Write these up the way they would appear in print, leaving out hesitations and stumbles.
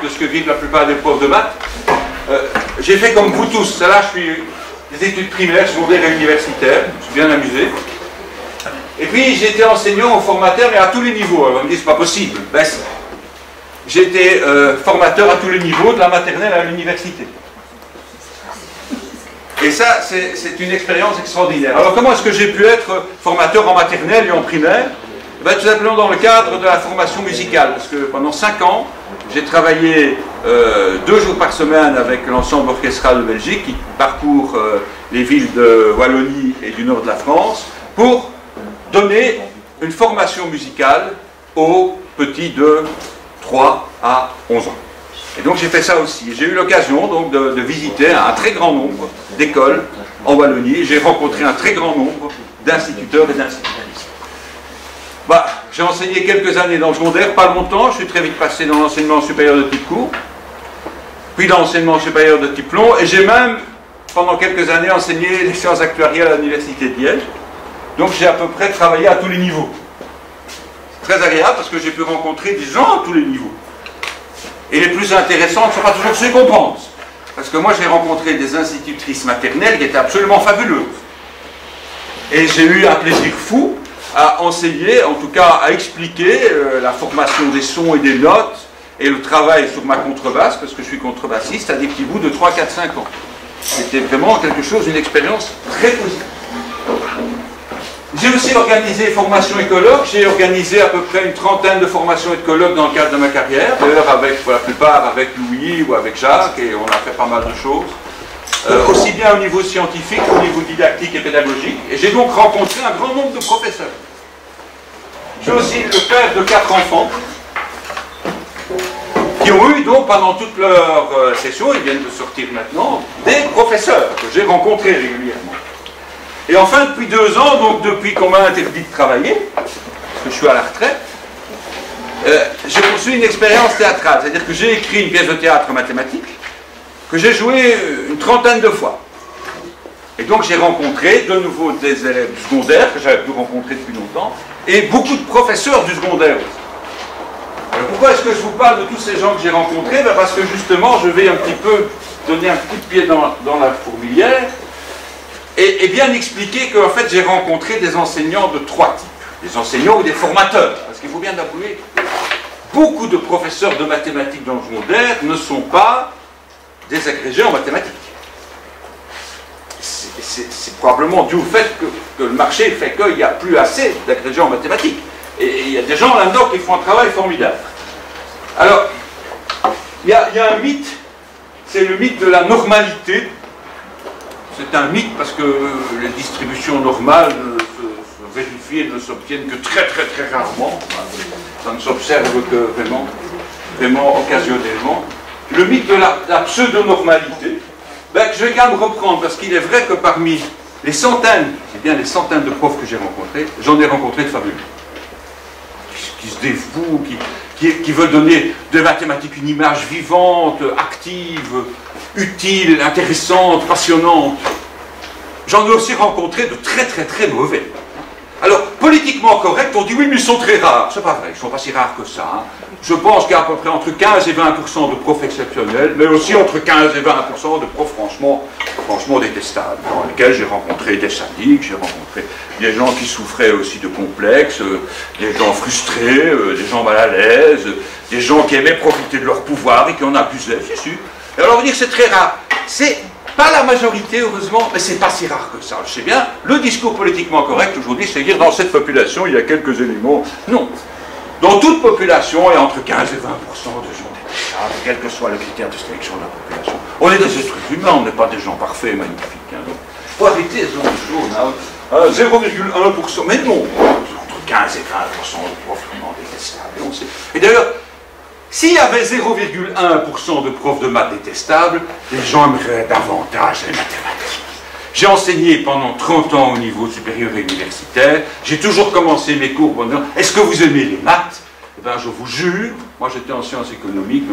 de ce que vivent la plupart des profs de maths. J'ai fait comme vous tous. Là, je suis des études primaires, secondaires et universitaires. Je me suis bien amusé. Et puis, j'ai été enseignant ou formateur, mais à tous les niveaux. Alors, on me dit, c'est pas possible. Ben, j'ai été formateur à tous les niveaux, de la maternelle à l'université. Et ça, c'est une expérience extraordinaire. Alors, comment est-ce que j'ai pu être formateur en maternelle et en primaire? Ben, tout simplement dans le cadre de la formation musicale. Parce que pendant 5 ans, j'ai travaillé 2 jours par semaine avec l'ensemble orchestral de Belgique, qui parcourt les villes de Wallonie et du nord de la France, pour donner une formation musicale aux petits de 3 à 11 ans. Et donc j'ai fait ça aussi. J'ai eu l'occasion donc de visiter un très grand nombre d'écoles en Wallonie. J'ai rencontré un très grand nombre d'instituteurs et d'institutrices. Bah, j'ai enseigné quelques années dans le secondaire, pas longtemps. Je suis très vite passé dans l'enseignement supérieur de type court, puis dans l'enseignement supérieur de type long, et j'ai même, pendant quelques années, enseigné les sciences actuarielles à l'université de Liège. Donc j'ai à peu près travaillé à tous les niveaux. C'est très agréable parce que j'ai pu rencontrer des gens à tous les niveaux. Et les plus intéressantes ne sont pas toujours ceux qu'on pense. Parce que moi, j'ai rencontré des institutrices maternelles qui étaient absolument fabuleuses. Et j'ai eu un plaisir fou à enseigner, en tout cas à expliquer la formation des sons et des notes et le travail sur ma contrebasse, parce que je suis contrebassiste, à des petits bouts de 3, 4, 5 ans. C'était vraiment quelque chose, une expérience très positive. J'ai aussi organisé formation écologue. J'ai organisé à peu près une trentaine de formations écologues dans le cadre de ma carrière. D'ailleurs, avec, pour la plupart, avec Louis ou avec Jacques, et on a fait pas mal de choses. Aussi bien au niveau scientifique qu'au niveau didactique et pédagogique. Et j'ai donc rencontré un grand nombre de professeurs. Je suis aussi le père de 4 enfants qui ont eu donc pendant toute leur session, ils viennent de sortir maintenant, des professeurs que j'ai rencontrés régulièrement. Et enfin, depuis 2 ans, donc depuis qu'on m'a interdit de travailler, parce que je suis à la retraite, j'ai poursuivi une expérience théâtrale. C'est-à-dire que j'ai écrit une pièce de théâtre mathématique que j'ai jouée une trentaine de fois. Et donc j'ai rencontré de nouveau des élèves du secondaire, que j'avais pu rencontrer depuis longtemps, et beaucoup de professeurs du secondaire aussi. Alors pourquoi est-ce que je vous parle de tous ces gens que j'ai rencontrés? Ben parce que justement, je vais un petit peu donner un coup de pied dans la fourmilière, et bien expliquer qu'en fait j'ai rencontré des enseignants de 3 types. Des enseignants ou des formateurs. Parce qu'il faut bien l'avouer, beaucoup de professeurs de mathématiques dans le secondaire ne sont pas des agrégés en mathématiques. C'est probablement dû au fait que le marché fait qu'il n'y a plus assez d'agrégés en mathématiques. Et il y a des gens là-dedans qui font un travail formidable. Alors, il y a un mythe, c'est le mythe de la normalité. C'est un mythe parce que les distributions normales se vérifient et ne s'obtiennent que très rarement. Ça ne s'observe que vraiment occasionnellement. Le mythe de la pseudo-normalité, ben, je vais quand même reprendre parce qu'il est vrai que parmi les centaines, c'est bien les centaines de profs que j'ai rencontrés, j'en ai rencontré de fabuleux. Qui se dévouent, qui veulent donner de mathématiques une image vivante, active, utile, intéressante, passionnante. J'en ai aussi rencontré de très mauvais. Alors, politiquement correct, on dit oui, mais ils sont très rares. C'est pas vrai, ils ne sont pas si rares que ça. Hein. Je pense qu'il y a à peu près entre 15 et 20% de profs exceptionnels, mais aussi entre 15 et 20% de profs franchement détestables, dans lesquels j'ai rencontré des sadiques, j'ai rencontré des gens qui souffraient aussi de complexes, des gens frustrés, des gens mal à l'aise, des gens qui aimaient profiter de leur pouvoir et qui en abusaient, c'est sûr. Et alors, on va dire que c'est très rare. C'est pas la majorité, heureusement, mais c'est pas si rare que ça. Je sais bien, le discours politiquement correct aujourd'hui, c'est dire dans cette population, il y a quelques éléments. Non. Dans toute population, il y a entre 15 et 20% de gens détestables, quel que soit le critère de sélection de la population. On est des êtres humains, on n'est pas des gens parfaits et magnifiques. Hein, donc, faut arrêter ce genre de choses. 0,1%, mais non, entre 15 et 20% de profs vraiment détestables. Et d'ailleurs, s'il y avait 0,1% de profs de maths détestables, les gens aimeraient davantage les mathématiques. J'ai enseigné pendant 30 ans au niveau supérieur et universitaire. J'ai toujours commencé mes cours en disant « Est-ce que vous aimez les maths ?» Eh bien, je vous jure, moi j'étais en sciences économiques,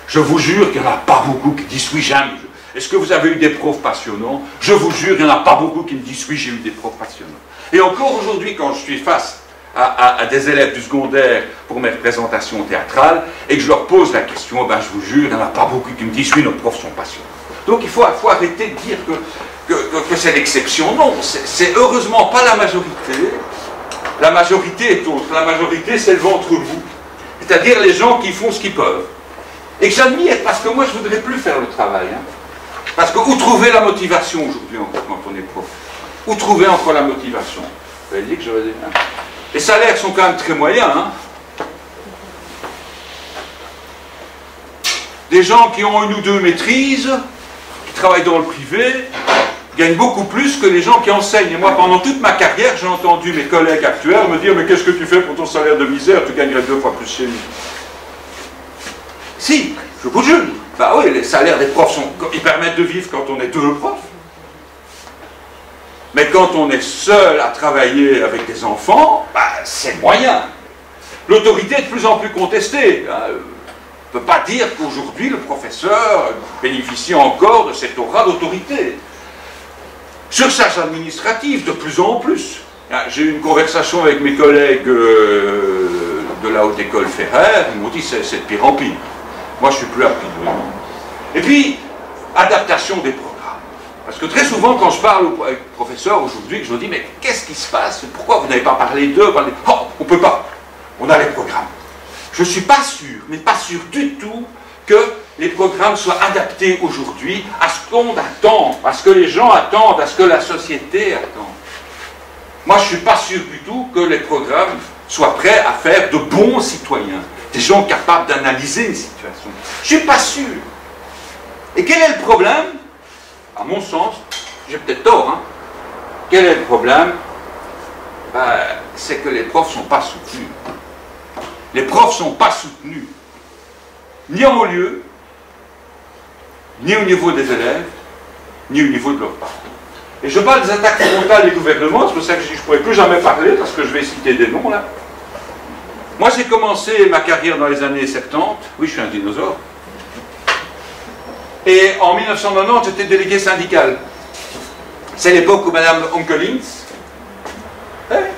je vous jure qu'il n'y en a pas beaucoup qui disent « Oui, j'aime ». Est-ce que vous avez eu des profs passionnants? Je vous jure, il n'y en a pas beaucoup qui me disent « Oui, j'ai eu des profs passionnants ». Et encore aujourd'hui, quand je suis face à des élèves du secondaire pour mes représentations théâtrales, et que je leur pose la question, ben, je vous jure, il n'y en a pas beaucoup qui me disent, oui, nos profs sont passionnés. Donc il faut arrêter de dire que c'est l'exception. Non, c'est heureusement pas la majorité. La majorité est autre. La majorité, c'est le ventre mou. C'est-à-dire les gens qui font ce qu'ils peuvent. Et que j'admire, parce que moi, je ne voudrais plus faire le travail. Hein. Parce que où trouver la motivation aujourd'hui encore quand on est prof? Où trouver encore la motivation? Vous avez dit que j'aurais dit. Hein. Les salaires sont quand même très moyens. Hein. Des gens qui ont une ou deux maîtrises, qui travaillent dans le privé, gagnent beaucoup plus que les gens qui enseignent. Et moi, pendant toute ma carrière, j'ai entendu mes collègues actuels me dire « Mais qu'est-ce que tu fais pour ton salaire de misère? Tu gagnerais 2 fois plus chez nous. » Si, je vous jure. Bah oui, les salaires des profs, ils permettent de vivre quand on est 2 profs. Mais quand on est seul à travailler avec des enfants, bah, c'est moyen. L'autorité est de plus en plus contestée. On ne peut pas dire qu'aujourd'hui, le professeur bénéficie encore de cette aura d'autorité. Sur charge administrative, de plus en plus. J'ai eu une conversation avec mes collègues de la Haute École Ferrer, ils m'ont dit c'est de pire en pire. Moi, je suis plus appris. Et puis, adaptation des programmes. Parce que très souvent, quand je parle avec professeurs aujourd'hui, je leur dis, mais qu'est-ce qui se passe? Pourquoi vous n'avez pas parlé d'eux? Oh, on ne peut pas. On a les programmes. Je ne suis pas sûr, mais pas sûr du tout, que les programmes soient adaptés aujourd'hui à ce qu'on attend, à ce que les gens attendent, à ce que la société attend. Moi, je ne suis pas sûr du tout que les programmes soient prêts à faire de bons citoyens, des gens capables d'analyser une situation. Je ne suis pas sûr. Et quel est le problème? À mon sens, j'ai peut-être tort, hein. Quel est le problème? Ben, c'est que les profs ne sont pas soutenus. Les profs ne sont pas soutenus, ni en haut lieu, ni au niveau des élèves, ni au niveau de leurs parents. Et je parle des attaques frontales des gouvernements, c'est pour ça que je ne pourrais plus jamais parler, parce que je vais citer des noms là. Moi j'ai commencé ma carrière dans les années 70, oui je suis un dinosaure, et en 1990 j'étais délégué syndical. C'est l'époque où Mme Onkelins,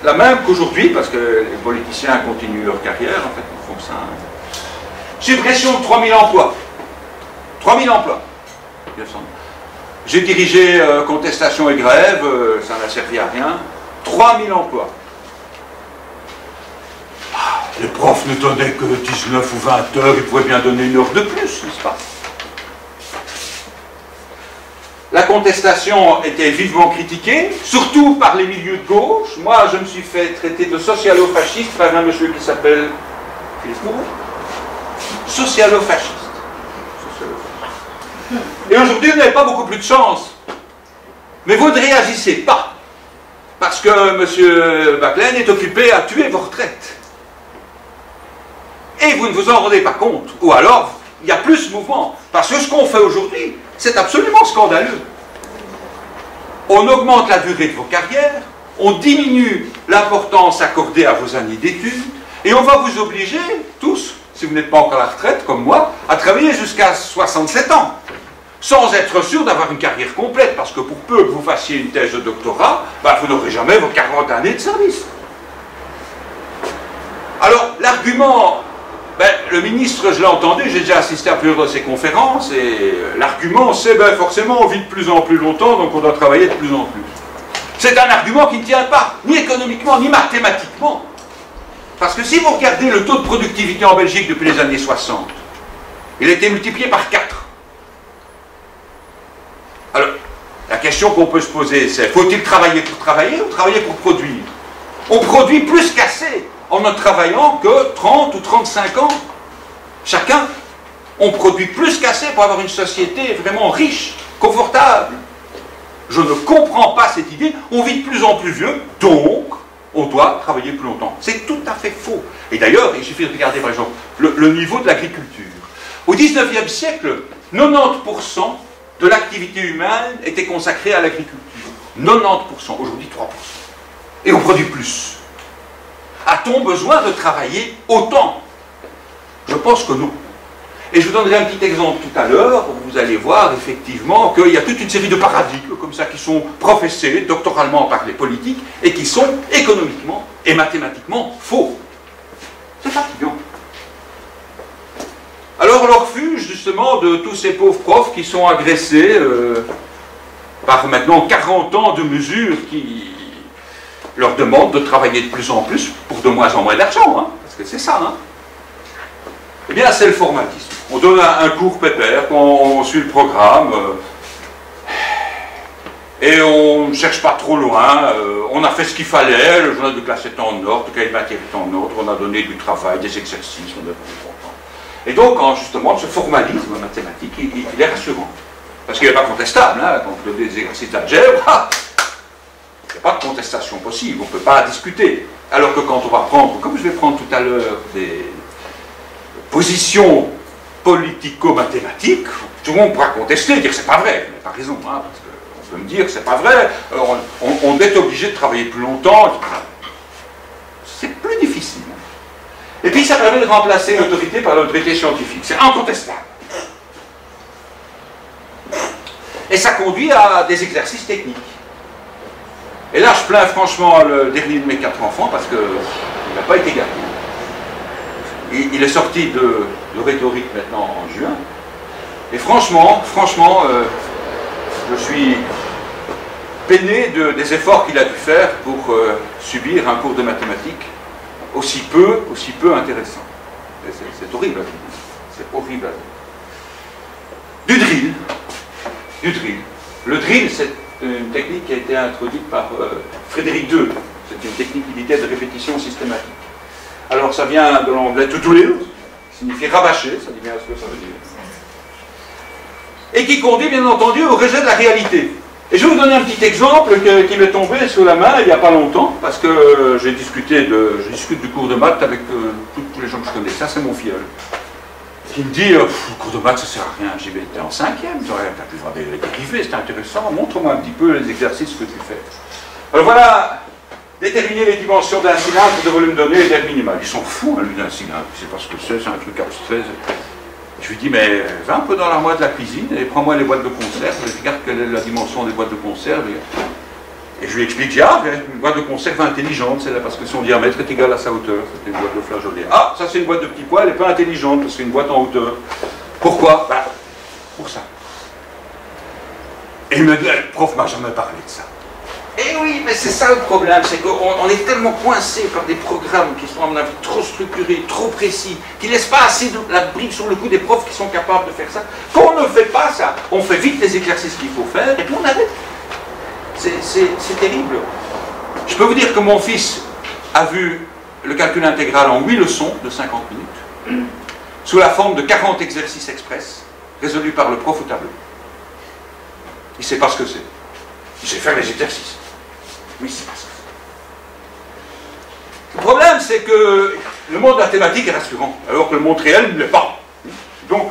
la même qu'aujourd'hui, parce que les politiciens continuent leur carrière, en fait, ils font ça. Suppression de 3000 emplois. 3000 emplois. J'ai dirigé contestation et grève, ça n'a servi à rien. 3000 emplois. Les profs ne donnaient que 19 ou 20 heures, ils pouvaient bien donner 1 heure de plus, n'est-ce pas? La contestation était vivement critiquée, surtout par les milieux de gauche. Moi, je me suis fait traiter de socialo-fasciste par un monsieur qui s'appelle Philippe Moreau. Socialo-fasciste. Et aujourd'hui, vous n'avez pas beaucoup plus de chance. Mais vous ne réagissez pas. Parce que M. Baclaine est occupé à tuer vos retraites. Et vous ne vous en rendez pas compte. Ou alors, il y a plus de mouvement. Parce que ce qu'on fait aujourd'hui, c'est absolument scandaleux. On augmente la durée de vos carrières, on diminue l'importance accordée à vos années d'études, et on va vous obliger, tous, si vous n'êtes pas encore à la retraite, comme moi, à travailler jusqu'à 67 ans, sans être sûr d'avoir une carrière complète, parce que pour peu que vous fassiez une thèse de doctorat, ben, vous n'aurez jamais vos 40 années de service. Alors, l'argument... Ben, le ministre, je l'ai entendu, j'ai déjà assisté à plusieurs de ses conférences, et l'argument, c'est ben, forcément on vit de plus en plus longtemps, donc on doit travailler de plus en plus. C'est un argument qui ne tient pas, ni économiquement, ni mathématiquement. Parce que si vous regardez le taux de productivité en Belgique depuis les années 60, il a été multiplié par 4. Alors, la question qu'on peut se poser, c'est faut-il travailler pour travailler ou travailler pour produire? On produit plus qu'assez en ne travaillant que 30 ou 35 ans. Chacun, on produit plus qu'assez pour avoir une société vraiment riche, confortable. Je ne comprends pas cette idée. On vit de plus en plus vieux, donc on doit travailler plus longtemps. C'est tout à fait faux. Et d'ailleurs, il suffit de regarder par exemple le niveau de l'agriculture. Au 19e siècle, 90% de l'activité humaine était consacrée à l'agriculture. 90%, aujourd'hui 3%. Et on produit plus. A-t-on besoin de travailler autant? Je pense que non. Et je vous donnerai un petit exemple tout à l'heure, où vous allez voir effectivement qu'il y a toute une série de paradigmes comme ça qui sont professés doctoralement par les politiques et qui sont économiquement et mathématiquement faux. C'est fatigant. Alors on leur refuge justement de tous ces pauvres profs qui sont agressés par maintenant 40 ans de mesures qui leur demandent de travailler de plus en plus pour de moins en moins d'argent, hein, parce que c'est ça. Hein. Eh bien c'est le formatisme. On donne un cours pépère, on suit le programme, et on ne cherche pas trop loin, on a fait ce qu'il fallait, le journal de classe est en ordre, le cahier de matière est en ordre, on a donné du travail, des exercices, on a fait content. Et donc, justement, ce formalisme mathématique, il est rassurant. Parce qu'il n'est pas contestable, hein, quand on donne des exercices d'algèbre, il n'y a pas de contestation possible, on ne peut pas discuter. Alors que quand on va prendre, comme je vais prendre tout à l'heure, des positions politico-mathématiques, tout le monde pourra contester, dire c'est pas vrai, vous n'avez pas raison, hein, parce qu'on peut me dire c'est pas vrai, on est obligé de travailler plus longtemps, c'est plus difficile. Et puis ça permet de remplacer l'autorité par l'autorité scientifique, c'est incontestable. Et ça conduit à des exercices techniques. Et là je plains franchement le dernier de mes 4 enfants parce qu'il n'a pas été gardé. Il est sorti de rhétorique maintenant en juin. Et franchement, je suis peiné des efforts qu'il a dû faire pour subir un cours de mathématiques aussi peu intéressant. C'est horrible à vivre. C'est horrible à vivre. Du drill. Le drill, c'est une technique qui a été introduite par Frédéric II. C'est une technique militaire de répétition systématique. Alors ça vient de l'anglais to drill, qui signifie rabâcher, ça dit bien ce que ça veut dire. Et qui conduit bien entendu au rejet de la réalité. Et je vais vous donner un petit exemple qui m'est tombé sous la main il n'y a pas longtemps, parce que je discute du cours de maths avec tous les gens que je connais. Ça c'est mon filleul. Qui me dit, le cours de maths ça sert à rien, j'y vais en 5e, tu as pu voir des dérivés, c'est intéressant, montre-moi un petit peu les exercices que tu fais. Alors voilà. Déterminer les dimensions d'un cylindre de volume donné et d'air minimal. Ils sont fous, hein, lui, d'un cylindre. Je ne sais pas ce que c'est un truc abstrait. Je lui dis, mais va un peu dans l'armoire de la cuisine et prends-moi les boîtes de conserve, et regarde quelle est la dimension des boîtes de conserve. Et je lui explique, une boîte de conserve intelligente, c'est là parce que son diamètre est égal à sa hauteur. C'est une boîte de flageolet. Ah, ça c'est une boîte de petits pois, elle n'est pas intelligente, parce que c'est une boîte en hauteur. Pourquoi? Pour ça. Et il me dit, le prof m'a jamais parlé de ça. Eh oui, mais c'est ça le problème, c'est qu'on est tellement coincé par des programmes qui sont à mon avis trop structurés, trop précis, qui ne laissent pas assez de la brique sur le cou des profs qui sont capables de faire ça, qu'on ne fait pas ça. On fait vite les exercices qu'il faut faire et puis on arrête. C'est terrible. Je peux vous dire que mon fils a vu le calcul intégral en 8 leçons de 50 minutes, sous la forme de 40 exercices express, résolus par le prof au tableau. Il ne sait pas ce que c'est. Il sait faire les exercices. Oui, c'est pas ça. Le problème, c'est que le monde mathématique est rassurant, alors que le monde réel ne l'est pas. Donc,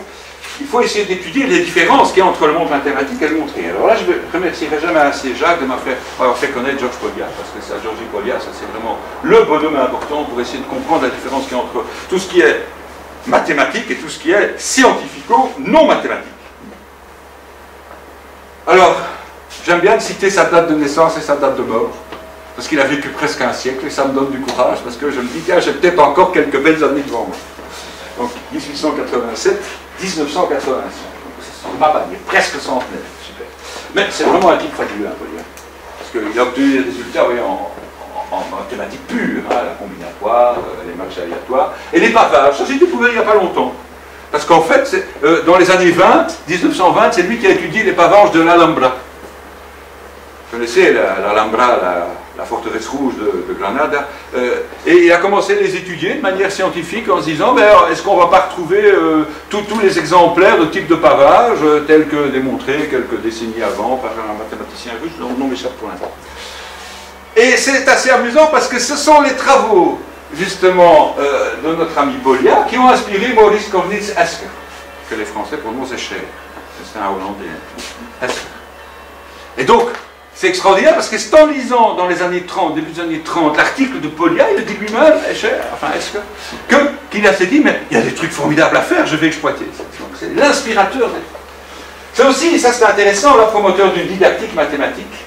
il faut essayer d'étudier les différences qu'il y a entre le monde mathématique et le monde réel. Alors là, je ne remercierai jamais assez Jacques de m'avoir fait connaître Georges Polya, parce que ça, Georges Polya, ça c'est vraiment le bonhomme important pour essayer de comprendre la différence qu'il y a entre tout ce qui est mathématique et tout ce qui est scientifico-non mathématique. Alors, j'aime bien citer sa date de naissance et sa date de mort, parce qu'il a vécu presque un siècle, et ça me donne du courage, parce que je me dis, tiens, j'ai peut-être encore quelques belles années devant moi. Donc, 1887, 1985. C'est pas mal, il est presque centenaire, super. Mais c'est vraiment un type fabuleux, un peu, parce qu'il a obtenu des résultats, oui, en mathématiques pures, hein, la combinatoire, les matchs aléatoires, et les pavages, ça j'ai découvert il n'y a pas longtemps. Parce qu'en fait, dans les années 20, 1920, c'est lui qui a étudié les pavages de l'Alhambra. Vous connaissez l'Alhambra, la forteresse rouge de Granada, et il a commencé à les étudier de manière scientifique en se disant, est-ce qu'on ne va pas retrouver tous les exemplaires de type de pavage, tels que démontrés quelques décennies avant par un mathématicien russe, dont le nom m'échappe pour l'instant. Et c'est assez amusant parce que ce sont les travaux, justement, de notre ami Polya, qui ont inspiré Maurice Cornelisz-Esker, que les Français prononcent cher. C'est un Hollandais. Esker. Et donc, c'est extraordinaire parce que c'est en lisant dans les années 30, début des années 30, l'article de Polya, il le dit lui-même, qu'il a s'est dit, mais il y a des trucs formidables à faire, je vais exploiter. Donc c'est l'inspirateur. C'est aussi, et ça c'est intéressant, le promoteur d'une didactique mathématique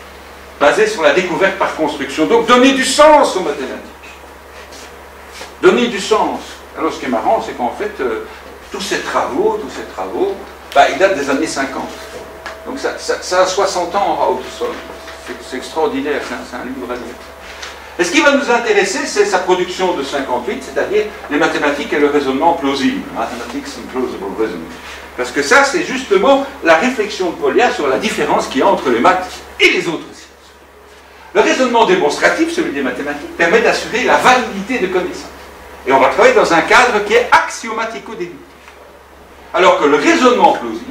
basée sur la découverte par construction. Donc donner du sens aux mathématiques. Donner du sens. Alors ce qui est marrant, c'est qu'en fait, tous ces travaux, ils datent des années 50. Donc ça a 60 ans en haut du sol. C'est extraordinaire, c'est un livre à lire. Et ce qui va nous intéresser, c'est sa production de 58, c'est-à-dire les mathématiques et le raisonnement plausible. Mathematics and plausible reasoning. Parce que ça, c'est justement la réflexion de Polya sur la différence qu'il y a entre les maths et les autres sciences. Le raisonnement démonstratif, celui des mathématiques, permet d'assurer la validité de connaissances. Et on va travailler dans un cadre qui est axiomatico-déductif. Alors que le raisonnement plausible,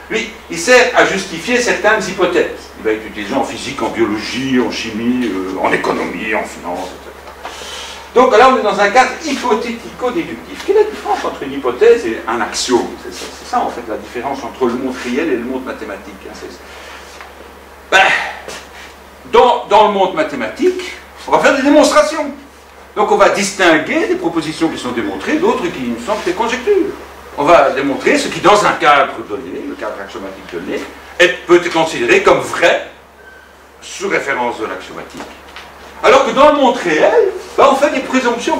lui, il sert à justifier certaines hypothèses. Il va être utilisé en physique, en biologie, en chimie, en économie, en finance, etc. Donc là, on est dans un cadre hypothético-déductif. Quelle est la différence entre une hypothèse et un axiome? C'est ça, en fait, la différence entre le monde réel et le monde mathématique. Dans le monde mathématique, on va faire des démonstrations. Donc on va distinguer des propositions qui sont démontrées, d'autres qui nous semblent des conjectures. On va démontrer ce qui, dans un cadre donné, le cadre axiomatique donné, peut être considéré comme vrai sous référence de l'axiomatique. Alors que dans le monde réel, on fait des présomptions.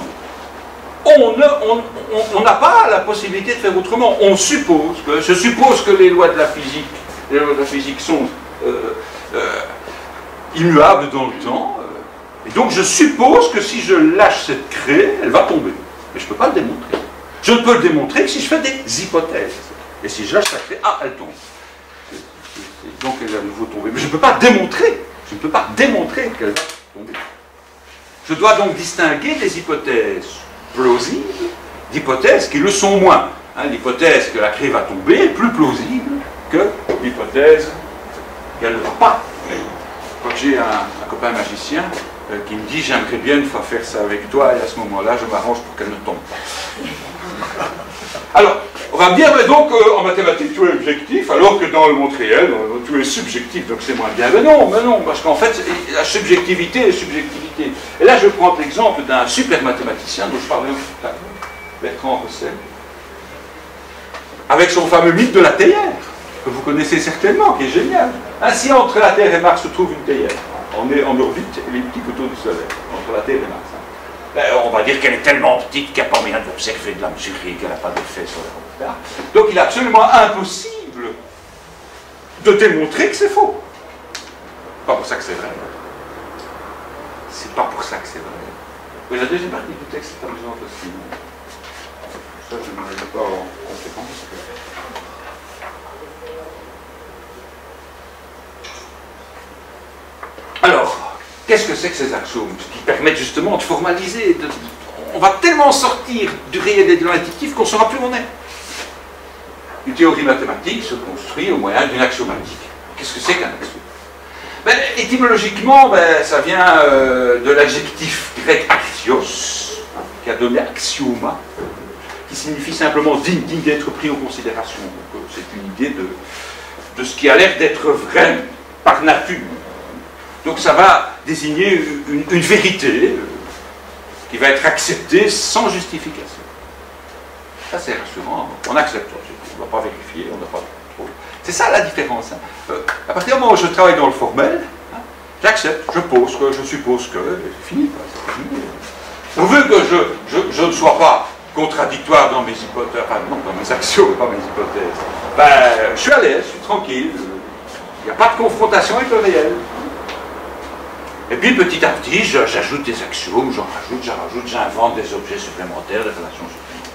On n'a pas la possibilité de faire autrement. Je suppose que les lois de la physique sont immuables dans le temps. Et donc je suppose que si je lâche cette craie, elle va tomber. Mais je ne peux pas le démontrer. Je ne peux le démontrer que si je fais des hypothèses. Et si je lâche la craie, elle tombe. Donc elle va de nouveau tomber. Mais je ne peux pas démontrer. Je ne peux pas démontrer qu'elle va tomber. Je dois donc distinguer des hypothèses plausibles d'hypothèses qui le sont moins. L'hypothèse que la craie va tomber est plus plausible que l'hypothèse qu'elle ne va pas. Quand j'ai un copain magicien qui me dit « j'aimerais bien une fois faire ça avec toi » et à ce moment-là, je m'arrange pour qu'elle ne tombe pas. Alors, on va me dire, mais donc en mathématiques, tout est objectif, alors que dans le monde réel, tout est subjectif, donc c'est moins bien. Mais non, parce qu'en fait, la subjectivité est subjectivité. Et là, je prends l'exemple d'un super mathématicien dont je parlais tout à l'heure, Bertrand Russell, avec son fameux mythe de la théière, que vous connaissez certainement, qui est génial. Ainsi, entre la Terre et Mars se trouve une théière. On est en orbite elliptique autour du Soleil, entre la Terre et Mars. On va dire qu'elle est tellement petite qu'il n'y a pas moyen d'observer de la mesurer, qu'elle n'a pas d'effet sur la route. Donc il est absolument impossible de démontrer que c'est faux. Pas pour ça que c'est vrai. C'est pas pour ça que c'est vrai. Oui, la deuxième partie du texte est amusante aussi. Ça, je ne l'ai pas en conséquence. Alors, qu'est-ce que c'est que ces axiomes qui permettent justement de formaliser, on va tellement sortir du réel et de l'intuitif qu'on ne saura plus où on est. Une théorie mathématique se construit au moyen d'une axiomatique. Qu'est-ce que c'est qu'un axiome? Étymologiquement, ça vient de l'adjectif grec axios, qui a donné axioma, qui signifie simplement digne d'être pris en considération. C'est une idée de ce qui a l'air d'être vrai par nature. Donc ça va désigner une vérité qui va être acceptée sans justification. Ça c'est rassurant, on accepte, on ne va pas vérifier, on n'a pas trop. C'est ça la différence. À partir du moment où je travaille dans le formel, j'accepte, je pose que, je suppose que, c'est fini. Pourvu que je ne sois pas contradictoire dans mes hypothèses, enfin non, dans mes axiomes, pas mes hypothèses, je suis à l'aise, je suis tranquille, il n'y a pas de confrontation avec le réel. Et puis petit à petit, j'ajoute des axiomes, j'en rajoute, j'invente des objets supplémentaires, des relations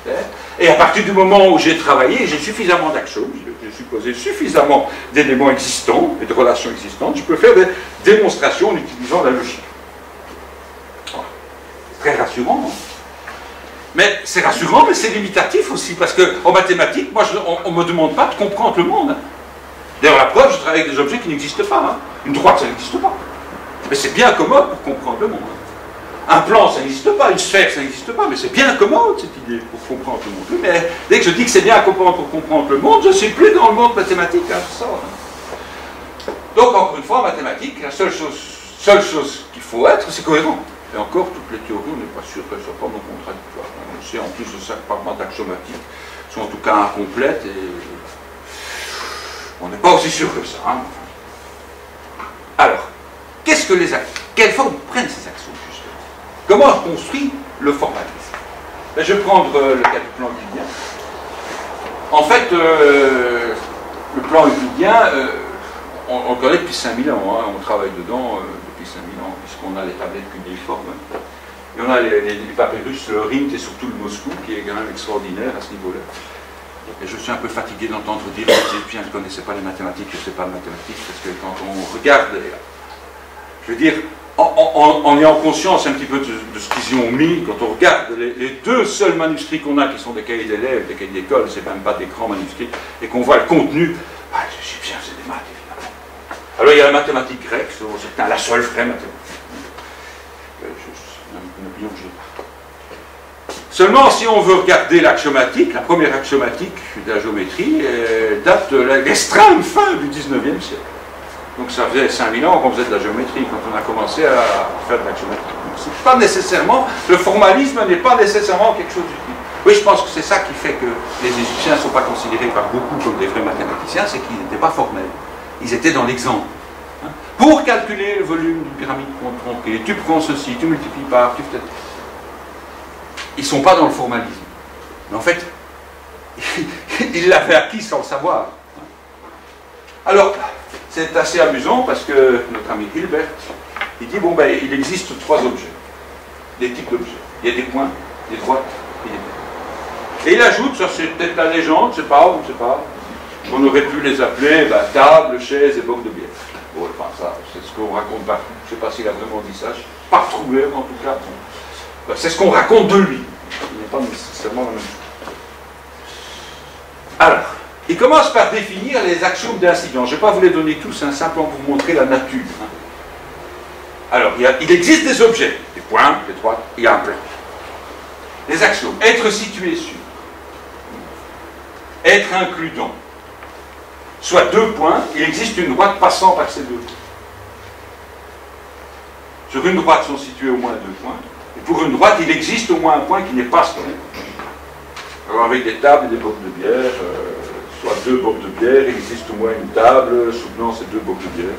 supplémentaires. Et à partir du moment où j'ai travaillé, j'ai suffisamment d'axiomes, j'ai supposé suffisamment d'éléments existants et de relations existantes, je peux faire des démonstrations en utilisant la logique. Voilà. Très rassurant, non? Mais c'est rassurant, mais c'est limitatif aussi, parce qu'en mathématiques, moi, on ne me demande pas de comprendre le monde. D'ailleurs, la preuve, je travaille avec des objets qui n'existent pas. Une droite, ça n'existe pas. Mais c'est bien commode pour comprendre le monde. Un plan, ça n'existe pas. Une sphère, ça n'existe pas. Mais c'est bien commode, cette idée, pour comprendre le monde. Mais dès que je dis que c'est bien commode pour comprendre le monde, je ne suis plus dans le monde mathématique. Ça. Donc, encore une fois, en mathématiques, la seule chose qu'il faut être, c'est cohérent. Et encore, toutes les théories, on n'est pas sûr qu'elles ne soient pas non contradictoires. On sait en plus de ça que pas mal d'axiomatiques sont en tout cas incomplètes et on n'est pas aussi sûr que ça. Hein. Alors, qu'est-ce que les axiomes? Quelle forme prennent ces axiomes, justement? Comment on construit le formalisme? Ben, je vais prendre le cas du plan euclidien. En fait, le plan euclidien, on le connaît depuis 5000 ans, hein, on travaille dedans depuis 5000 ans, puisqu'on a les tablettes cunéiformes. Et on a les papyrus, le Rhind et surtout le Moscou, qui est quand même extraordinaire à ce niveau-là. Et je suis un peu fatigué d'entendre dire que les Égyptiens ne connaissaient pas les mathématiques, je ne sais pas les mathématiques, parce que quand on regarde, je veux dire, en ayant conscience un petit peu de ce qu'ils y ont mis, quand on regarde les deux seuls manuscrits qu'on a, qui sont des cahiers d'élèves, des cahiers d'école, c'est même pas des grands manuscrits, et qu'on voit le contenu, bah, les Égyptiens, c'est des maths, évidemment. Alors il y a la mathématique grecque, c'est la seule vraie mathématique. Une opinion que j'ai. Seulement, si on veut regarder l'axiomatique, la première axiomatique de la géométrie date de l'extrême fin du 19e siècle. Donc ça faisait 5000 ans qu'on faisait de la géométrie, quand on a commencé à faire de l'axiomatique. C'est pas nécessairement, le formalisme n'est pas nécessairement quelque chose d'utile. Oui, je pense que c'est ça qui fait que les Égyptiens ne sont pas considérés par beaucoup comme des vrais mathématiciens, c'est qu'ils n'étaient pas formels. Ils étaient dans l'exemple. Hein. Pour calculer le volume d'une pyramide tronquée, tu prends ceci, tu multiplies par, tu fais... Ils ne sont pas dans le formalisme. Mais en fait, ils l'avaient acquis sans le savoir. Alors, c'est assez amusant parce que notre ami Hilbert, il dit, bon, ben, il existe trois objets, des types d'objets. Il y a des points, des droites et des points. Et il ajoute, ça c'est peut-être la légende, je ne sais pas, on ne sait pas, on aurait pu les appeler table, chaise et boc de bière. Bon, enfin, ça, c'est ce qu'on raconte partout. Je ne sais pas s'il a vraiment dit ça, je ne suis pas retrouvé, en tout cas. Bon. C'est ce qu'on raconte de lui. Il n'est pas nécessairement la même chose. Alors, il commence par définir les axiomes d'incidence. Je ne vais pas vous les donner tous, hein, simplement pour vous montrer la nature. Hein. Alors, il existe des objets, des points, des droites, il y a un plan. Les axiomes, être situé sur, être inclus dans, soit deux points, il existe une droite passant par ces deux points. Sur une droite sont situés au moins deux points, et pour une droite, il existe au moins un point qui n'est pas ce point. Alors avec des tables et des bocs de bière, soit deux bocs de bière, il existe au moins une table soutenant ces deux bocs de bière.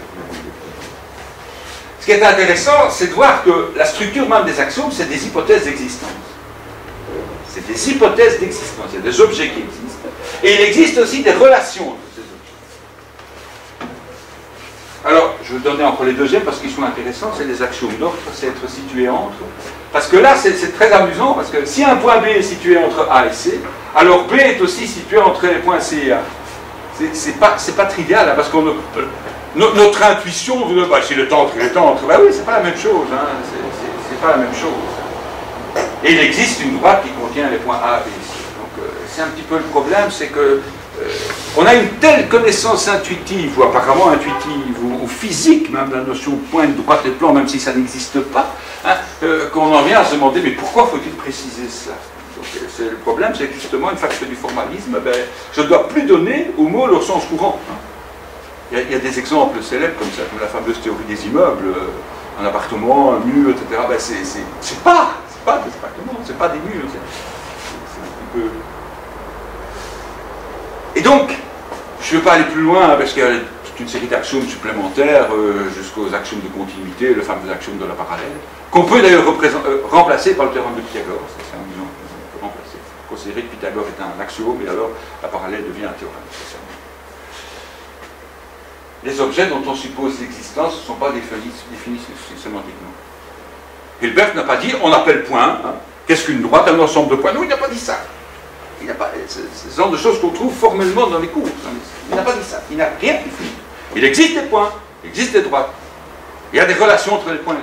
Ce qui est intéressant, c'est de voir que la structure même des axiomes, c'est des hypothèses d'existence. C'est des hypothèses d'existence, il y a des objets qui existent. Et il existe aussi des relations entre ces objets. Alors, je vais donner encore les deuxièmes parce qu'ils sont intéressants, c'est les axiomes d'ordre, c'est être situé entre. Parce que là, c'est très amusant, parce que si un point B est situé entre A et C, alors B est aussi situé entre les points C et A. C'est pas trivial, hein, parce qu'on... Notre intuition, si le temps entre, il est entre. Ben oui, c'est pas la même chose. Hein, c'est pas la même chose. Et il existe une droite qui contient les points A et C. Donc c'est un petit peu le problème, c'est que on a une telle connaissance intuitive, ou apparemment intuitive, ou physique, même la notion de point, de droite et de plan, même si ça n'existe pas, hein, qu'on en vient à se demander, mais pourquoi faut-il préciser cela? Donc le problème, c'est que justement, une fois que je fais du formalisme, ben, je ne dois plus donner aux mots leur sens courant. Hein. Il y a des exemples célèbres comme ça, comme la fameuse théorie des immeubles, un appartement, un mur, etc. Ben c'est pas des appartements, c'est pas des murs. C'est un petit peu... Et donc, je ne veux pas aller plus loin, parce qu'il y a toute une série d'axiomes supplémentaires, jusqu'aux axiomes de continuité, le fameux axiome de la parallèle, qu'on peut d'ailleurs remplacer par le théorème de Pythagore. C'est amusant, on peut remplacer. Considérer que Pythagore est un axiome, et alors la parallèle devient un théorème. Les objets dont on suppose l'existence ne sont pas définis sémantiquement. Hilbert n'a pas dit on appelle point, hein, qu'est-ce qu'une droite, un ensemble de points. Non, il n'a pas dit ça. Il n'a pas, c'est ce genre de choses qu'on trouve formellement dans les cours. Il n'a pas dit ça. Il n'a rien défini. Il existe des points, il existe des droites. Il y a des relations entre les points.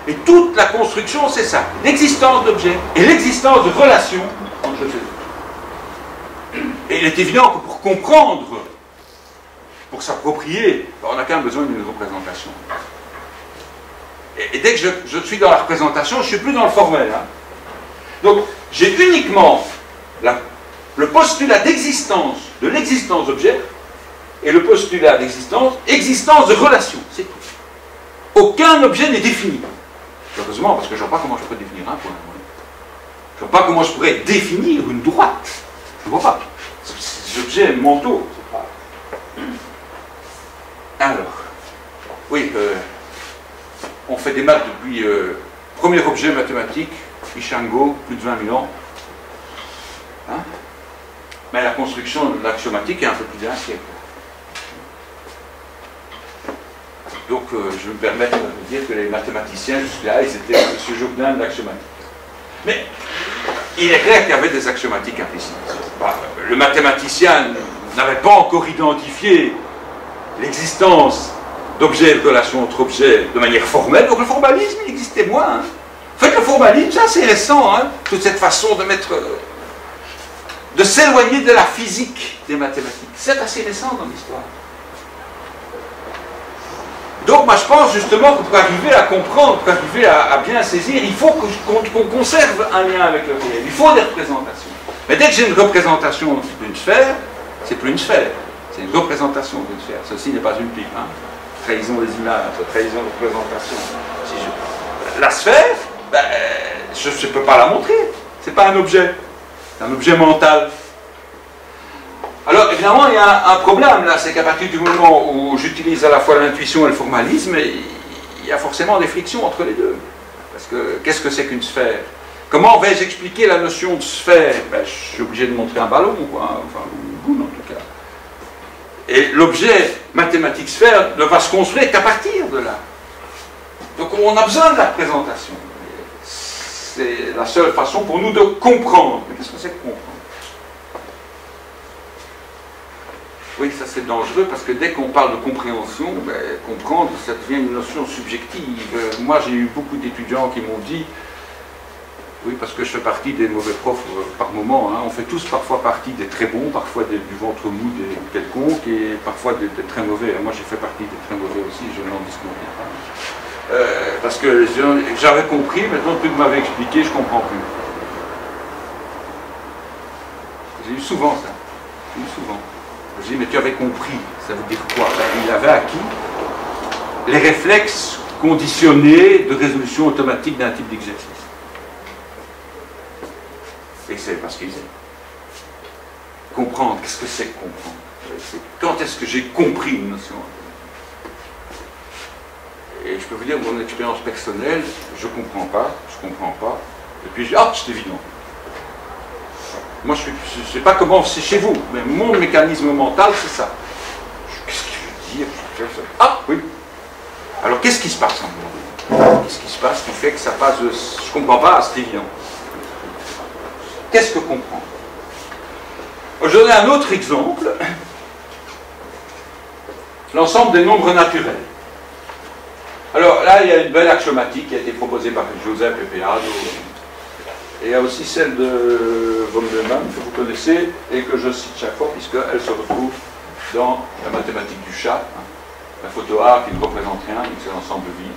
Et toute la construction, c'est ça. L'existence d'objets et l'existence de relations entre ces objets. Et il est évident que pour comprendre, pour s'approprier, on a quand même besoin d'une représentation. Et dès que je suis dans la représentation, je ne suis plus dans le formel. Hein. Donc, j'ai uniquement le postulat d'existence, de l'existence d'objets, et le postulat d'existence, existence de relation, c'est tout. Aucun objet n'est défini. Heureusement, parce que je ne vois pas comment je pourrais définir un point. Je ne vois pas comment je pourrais définir une droite. Je ne vois pas. C'est des objets mentaux. Alors, oui, on fait des maths depuis premier objet mathématique, Ishango, plus de 20 000 ans. Hein? Mais la construction de l'axiomatique est un peu plus d'un siècle. Donc, je me permets de dire que les mathématiciens, jusque-là, ils étaient M. Jourdain de l'axiomatique. Mais il est clair qu'il y avait des axiomatiques implicites. Le mathématicien n'avait pas encore identifié l'existence d'objets et de relations entre objets de manière formelle, donc le formalisme, il existait moins. Hein. En fait, le formalisme, c'est assez récent, hein, toute cette façon de mettre... de s'éloigner de la physique des mathématiques. C'est assez récent dans l'histoire. Donc, moi, je pense justement que pour arriver à comprendre, pour arriver à bien saisir, il faut qu'on conserve un lien avec le réel. Il faut des représentations. Mais dès que j'ai une représentation d'une sphère, c'est plus une sphère. C'est une représentation d'une sphère. Ceci n'est pas une pipe. Hein. Trahison des images, trahison de représentation. Si la sphère, ben, je ne peux pas la montrer. Ce n'est pas un objet. C'est un objet mental. Alors, évidemment, il y a un problème là, c'est qu'à partir du moment où j'utilise à la fois l'intuition et le formalisme, il y a forcément des frictions entre les deux. Parce que, qu'est-ce que c'est qu'une sphère? Comment vais-je expliquer la notion de sphère? Ben, je suis obligé de montrer un ballon, quoi, enfin, une boule en tout cas. Et l'objet mathématique sphère ne va se construire qu'à partir de là. Donc, on a besoin de la représentation. C'est la seule façon pour nous de comprendre. Mais qu'est-ce que c'est que comprendre? Oui, ça c'est dangereux parce que dès qu'on parle de compréhension, ben, comprendre, ça devient une notion subjective. Moi, j'ai eu beaucoup d'étudiants qui m'ont dit, oui, parce que je fais partie des mauvais profs par moment, hein, on fait tous parfois partie des très bons, parfois du ventre mou des quelconques, et parfois des très mauvais. Moi, j'ai fait partie des très mauvais aussi, je n'en disconviens pas. Parce que j'avais compris, maintenant que tu m'avais expliqué, je ne comprends plus. J'ai eu souvent ça. J'ai eu souvent. Je dis, mais tu avais compris, ça veut dire quoi? Ben, il avait acquis les réflexes conditionnés de résolution automatique d'un type d'exercice. Et c'est parce qu'ils aiment. Comprendre, qu'est-ce que c'est que comprendre? Quand est-ce que j'ai compris une notion? Et je peux vous dire, mon expérience personnelle, je ne comprends pas, et puis je dis, ah, c'est évident. Moi, je ne sais pas comment c'est chez vous, mais mon mécanisme mental, c'est ça. Qu'est-ce qu'il veut dire? Ah, oui. Alors, qu'est-ce qui se passe en moi? Qu'est-ce qui se passe qui fait que ça passe de... Je ne comprends pas, c'est évident. Qu'est-ce que comprendre? Je donne un autre exemple. L'ensemble des nombres naturels. Alors, là, il y a une belle axiomatique qui a été proposée par Joseph et Peano. Et il y a aussi celle de von Neumann, que vous connaissez, et que je cite chaque fois, puisqu'elle se retrouve dans la mathématique du chat. Hein. La photo A qui ne représente rien, donc c'est l'ensemble vide.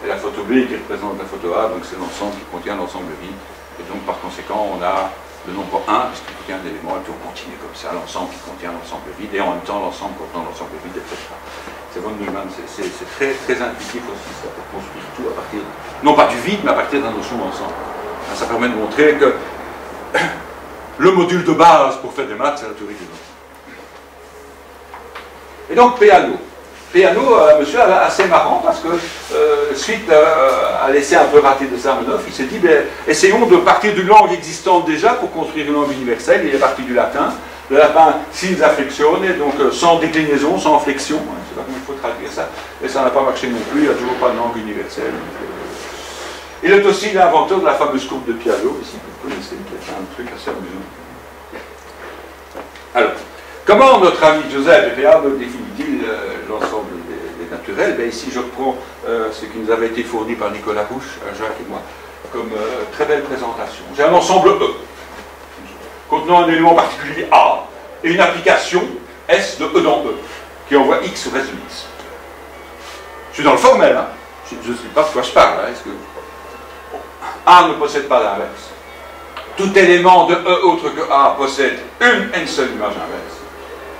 Et la photo B qui représente la photo A, donc c'est l'ensemble qui contient l'ensemble vide. Et donc, par conséquent, on a le nombre 1, puisqu'il contient un élément, et puis on continue comme ça, l'ensemble qui contient l'ensemble vide, et en même temps, l'ensemble contenant l'ensemble vide, etc. C'est von Neumann, c'est très, très intuitif aussi, ça, pour construire tout à partir, non pas du vide, mais à partir de la notion d'ensemble. Ça permet de montrer que le module de base pour faire des maths, c'est la théorie des ensembles. Et donc, Peano. Peano, monsieur, assez marrant, parce que suite à l'essai un peu raté de Zamenhof, il s'est dit, ben, essayons de partir d'une langue existante déjà pour construire une langue universelle. Il est parti du latin. Le latin sans afflexione, donc sans déclinaison, sans flexion. Je ne sais pas comment il faut traduire ça. Et ça n'a pas marché non plus, il n'y a toujours pas de langue universelle. Il est aussi l'inventeur de la fameuse courbe de Piaget, ici, que vous connaissez, qui est un truc assez amusant. Alors, comment notre ami Joseph et Peano définit-il l'ensemble des naturels? Ben, ici, je reprends ce qui nous avait été fourni par Nicolas Rouche, Jacques et moi, comme très belle présentation. J'ai un ensemble E, contenant un élément particulier A, et une application S de E dans E, qui envoie X au reste de X. Je suis dans le formel, hein. Je ne sais pas de quoi je parle, hein. Est-ce que... A ne possède pas d'inverse. Tout élément de E autre que A possède une seule image inverse.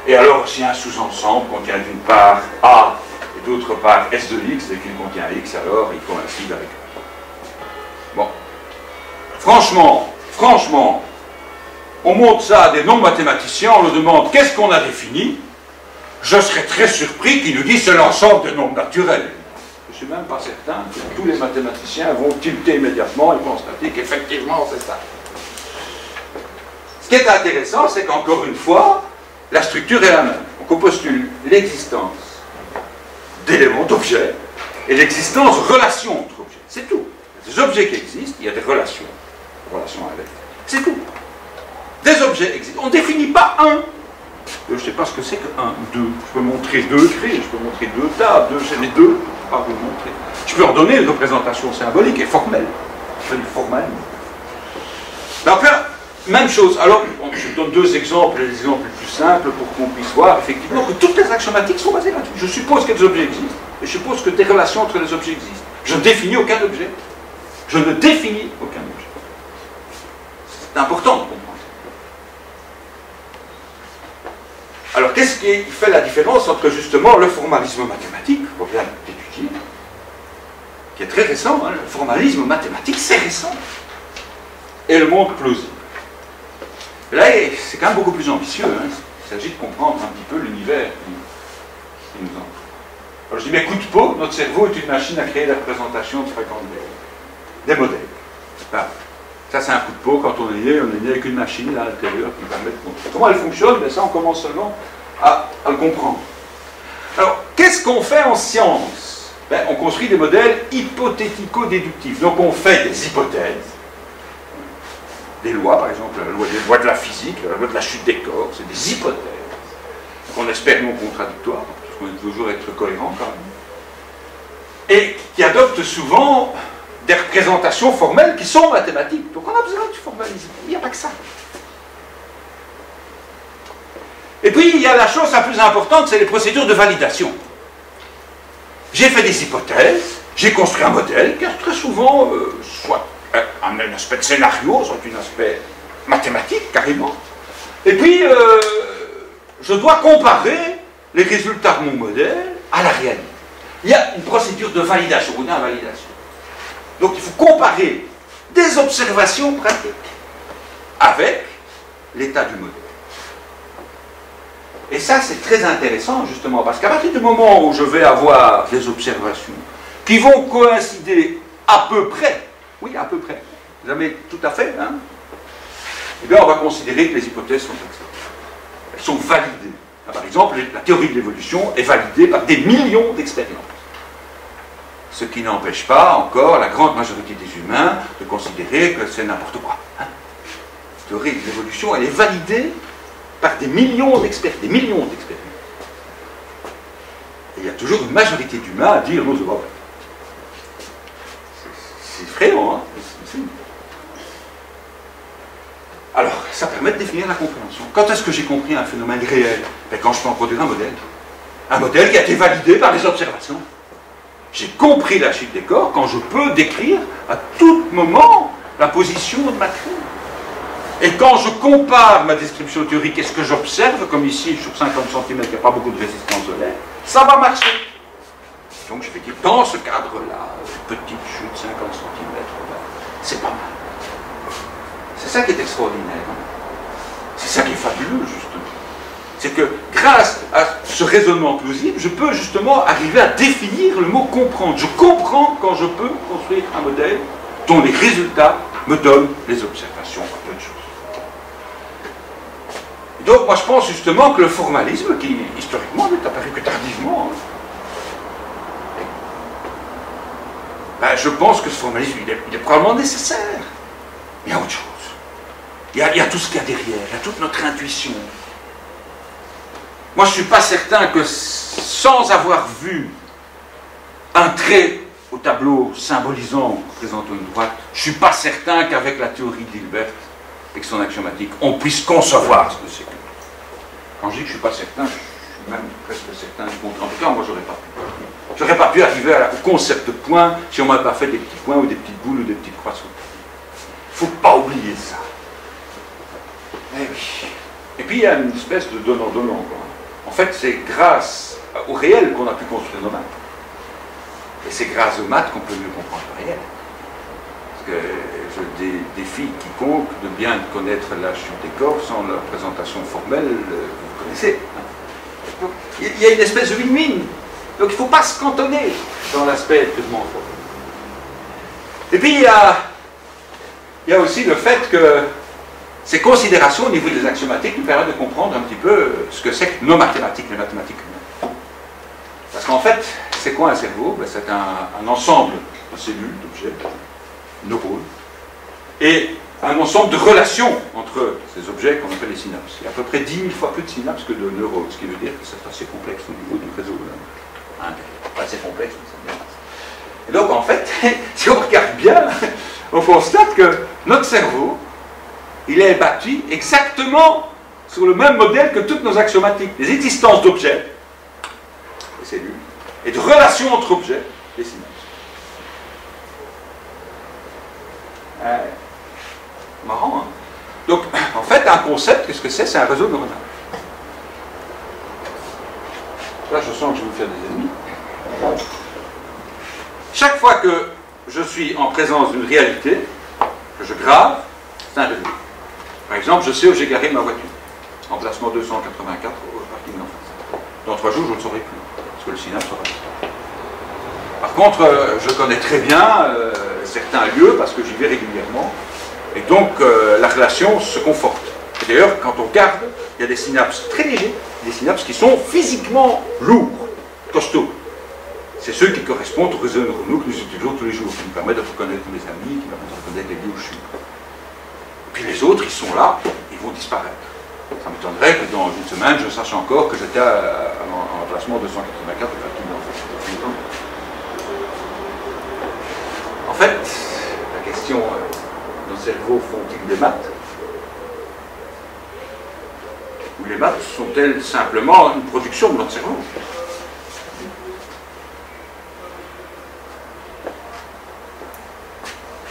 Et alors, si un sous-ensemble contient d'une part A et d'autre part S de X, et qu'il contient X, alors il coïncide avec A. Bon. Franchement, on montre ça à des non-mathématiciens, on leur demande qu'est-ce qu'on a défini. Je serais très surpris qu'ils nous disent c'est l'ensemble des nombres naturels. Je ne suis même pas certain que tous les mathématiciens vont tilter immédiatement et constater qu'effectivement c'est ça. Ce qui est intéressant, c'est qu'encore une fois, la structure est la même. Donc on postule l'existence d'éléments, d'objets, et l'existence de relations entre objets. C'est tout. Il y a des objets qui existent, il y a des relations avec. C'est tout. Des objets existent. On ne définit pas un. Je ne sais pas ce que c'est que un, deux. Je peux montrer deux crayons, je peux montrer deux tables, j'ai les deux, je ne peux pas vous le montrer. Je peux en donner une représentation symbolique et formelle. Je peux dire formelle. Donc là, même chose. Alors, je donne deux exemples, les exemples les plus simples pour qu'on puisse voir effectivement que toutes les axiomatiques sont basées là-dessus. Je suppose que des objets existent, et je suppose que des relations entre les objets existent. Je ne définis aucun objet. Je ne définis aucun objet. C'est important de comprendre. Alors, qu'est-ce qui fait la différence entre justement le formalisme mathématique, qu'on vient d'étudier, qui est très récent, hein, le formalisme mathématique, c'est récent, et le monde plausible. Là, c'est quand même beaucoup plus ambitieux. Hein. Il s'agit de comprendre un petit peu l'univers qui nous entoure. Alors je dis, mais coup de peau, notre cerveau est une machine à créer des représentations de fréquences des modèles. Voilà. Ça, c'est un coup de peau. Quand on est né avec une machine là, à l'intérieur qui permet de comprendre. Comment elle fonctionne, mais ça, on commence seulement à le comprendre. Alors, qu'est-ce qu'on fait en science? Ben, on construit des modèles hypothético-déductifs. Donc, on fait des hypothèses. Des lois, par exemple, les lois de la physique, la loi de la chute des corps, c'est des hypothèses qu'on espère non contradictoires, parce qu'on doit toujours être cohérent quand même, et qui adoptent souvent des représentations formelles qui sont mathématiques. Donc on a besoin du formalisme, il n'y a pas que ça. Et puis il y a la chose la plus importante, c'est les procédures de validation. J'ai fait des hypothèses, j'ai construit un modèle qui a très souvent soit un aspect de scénario, soit un aspect mathématique, carrément. Et puis, je dois comparer les résultats de mon modèle à la réalité. Il y a une procédure de validation, ou d'invalidation. Donc, il faut comparer des observations pratiques avec l'état du modèle. Et ça, c'est très intéressant, justement, parce qu'à partir du moment où je vais avoir des observations qui vont coïncider à peu près, oui, à peu près, jamais tout à fait, hein, eh bien, on va considérer que les hypothèses sont acceptées. Elles sont validées. Par exemple, la théorie de l'évolution est validée par des millions d'expériences. Ce qui n'empêche pas encore la grande majorité des humains de considérer que c'est n'importe quoi. Hein. La théorie de l'évolution, elle est validée par des millions d'expériences. Des millions d'expériences. Et il y a toujours une majorité d'humains à dire non, c'est pas vrai. C'est effrayant, hein. Alors, ça permet de définir la compréhension. Quand est-ce que j'ai compris un phénomène réel? Ben, quand je peux en produire un modèle. Un modèle qui a été validé par les observations. J'ai compris la chute des corps quand je peux décrire à tout moment la position de ma crème. Et quand je compare ma description théorique et ce que j'observe, comme ici sur 50 cm, il n'y a pas beaucoup de résistance de l'air, ça va marcher. Donc je vais dire, dans ce cadre-là, petite chute, 50 cm, c'est pas mal. C'est ça qui est extraordinaire. C'est ça qui est fabuleux, justement. C'est que grâce à ce raisonnement plausible, je peux justement arriver à définir le mot comprendre. Je comprends quand je peux construire un modèle dont les résultats me donnent les observations à peu de choses. Et donc moi je pense justement que le formalisme, qui historiquement n'est apparu que tardivement, ben, je pense que ce formalisme il est probablement nécessaire. Il y a autre chose. Il y a tout ce qu'il y a derrière, il y a toute notre intuition. Moi, je ne suis pas certain que sans avoir vu un trait au tableau symbolisant, représentant une droite, je ne suis pas certain qu'avec la théorie d'Hilbert et son axiomatique, on puisse concevoir ce que c'est que. Quand je dis que je ne suis pas certain, je suis même presque certain du contraire. En tout cas, moi, je n'aurais pas pu. Je n'aurais pas pu arriver au concept de point si on ne m'avait pas fait des petits points ou des petites boules ou des petites croix. Il ne faut pas oublier ça. Eh oui. Et puis il y a une espèce de donnant-donnant. En fait, c'est grâce au réel qu'on a pu construire nos maths. Et c'est grâce aux maths qu'on peut mieux comprendre le réel. Parce que je défie quiconque de bien connaître la chute des corps sans la présentation formelle, vous connaissez. Donc, il y a une espèce de win-win. Donc il ne faut pas se cantonner dans l'aspect purement formel. Et puis il y a aussi le fait que ces considérations au niveau des axiomatiques nous permettent de comprendre un petit peu ce que c'est que nos mathématiques, les mathématiques humaines. Parce qu'en fait, c'est quoi un cerveau? Ben, c'est un ensemble de cellules, d'objets, neurones, et un ensemble de relations entre ces objets qu'on appelle les synapses. Il y a à peu près 10 000 fois plus de synapses que de neurones, ce qui veut dire que c'est assez complexe au niveau du réseau. Pas assez complexe, mais c'est bien. Et donc, en fait, si on regarde bien, on constate que notre cerveau, il est bâti exactement sur le même modèle que toutes nos axiomatiques. Les existences d'objets, les cellules, et de relations entre objets, les synapses. Marrant, hein? Donc, en fait, un concept, qu'est-ce que c'est? C'est un réseau neuronal. Là, je sens que je vais vous faire des ennemis. Chaque fois que je suis en présence d'une réalité, que je grave, c'est un réseau. Par exemple, je sais où j'ai garé ma voiture. Emplacement 284 au parking d'en face. Dans 3 jours, je ne le saurai plus, parce que le synapse sera là. Par contre, je connais très bien certains lieux, parce que j'y vais régulièrement, et donc la relation se conforte. D'ailleurs, quand on garde, il y a des synapses très légers, des synapses qui sont physiquement lourds, costauds. C'est ceux qui correspondent aux réseaux neuronaux que nous utilisons tous les jours, qui nous permettent de reconnaître mes amis, qui nous permettent de reconnaître les lieux où je suis. Et puis les autres, ils sont là, ils vont disparaître. Ça m'étonnerait que dans une semaine, je sache encore que j'étais en emplacement 284 au parking d'en face. En fait, la question, nos cerveaux font-ils des maths? Ou les maths sont-elles simplement une production de notre cerveau?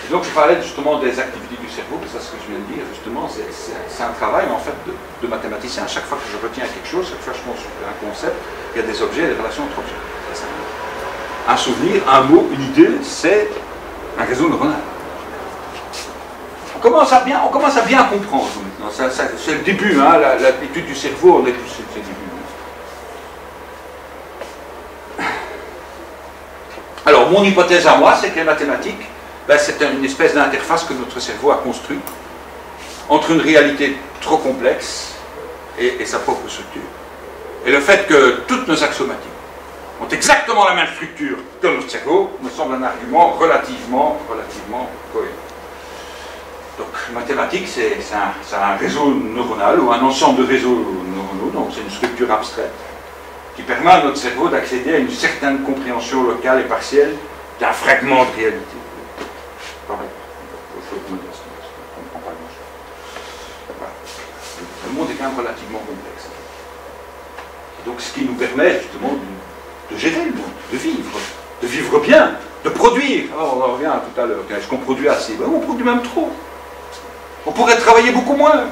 Et donc je parlais justement des activités du cerveau, c'est ça ce que je viens de dire, justement, c'est un travail en fait de mathématicien. À chaque fois que je retiens quelque chose, chaque fois que je construis un concept, il y a des objets, des relations entre objets. Un souvenir, un mot, une idée, c'est un réseau neuronal. On commence à bien comprendre maintenant. C'est le début, hein, l'étude du cerveau, on est tous c'est le début. Alors, mon hypothèse à moi, c'est que les mathématiques, ben, c'est une espèce d'interface que notre cerveau a construite entre une réalité trop complexe et sa propre structure. Et le fait que toutes nos axiomatiques ont exactement la même structure que notre cerveau me semble un argument relativement cohérent. Donc, mathématiques, c'est un réseau neuronal ou un ensemble de réseaux neuronaux, donc c'est une structure abstraite qui permet à notre cerveau d'accéder à une certaine compréhension locale et partielle d'un fragment de réalité. Pareil, modeste, on ne comprend pas grand-chose. Voilà. Le monde est quand même relativement complexe. Et donc, ce qui nous permet justement de gérer le monde, de vivre bien, de produire. Alors, on revient à tout à l'heure. Est-ce qu'on produit assez? Ben, on produit même trop. On pourrait travailler beaucoup moins.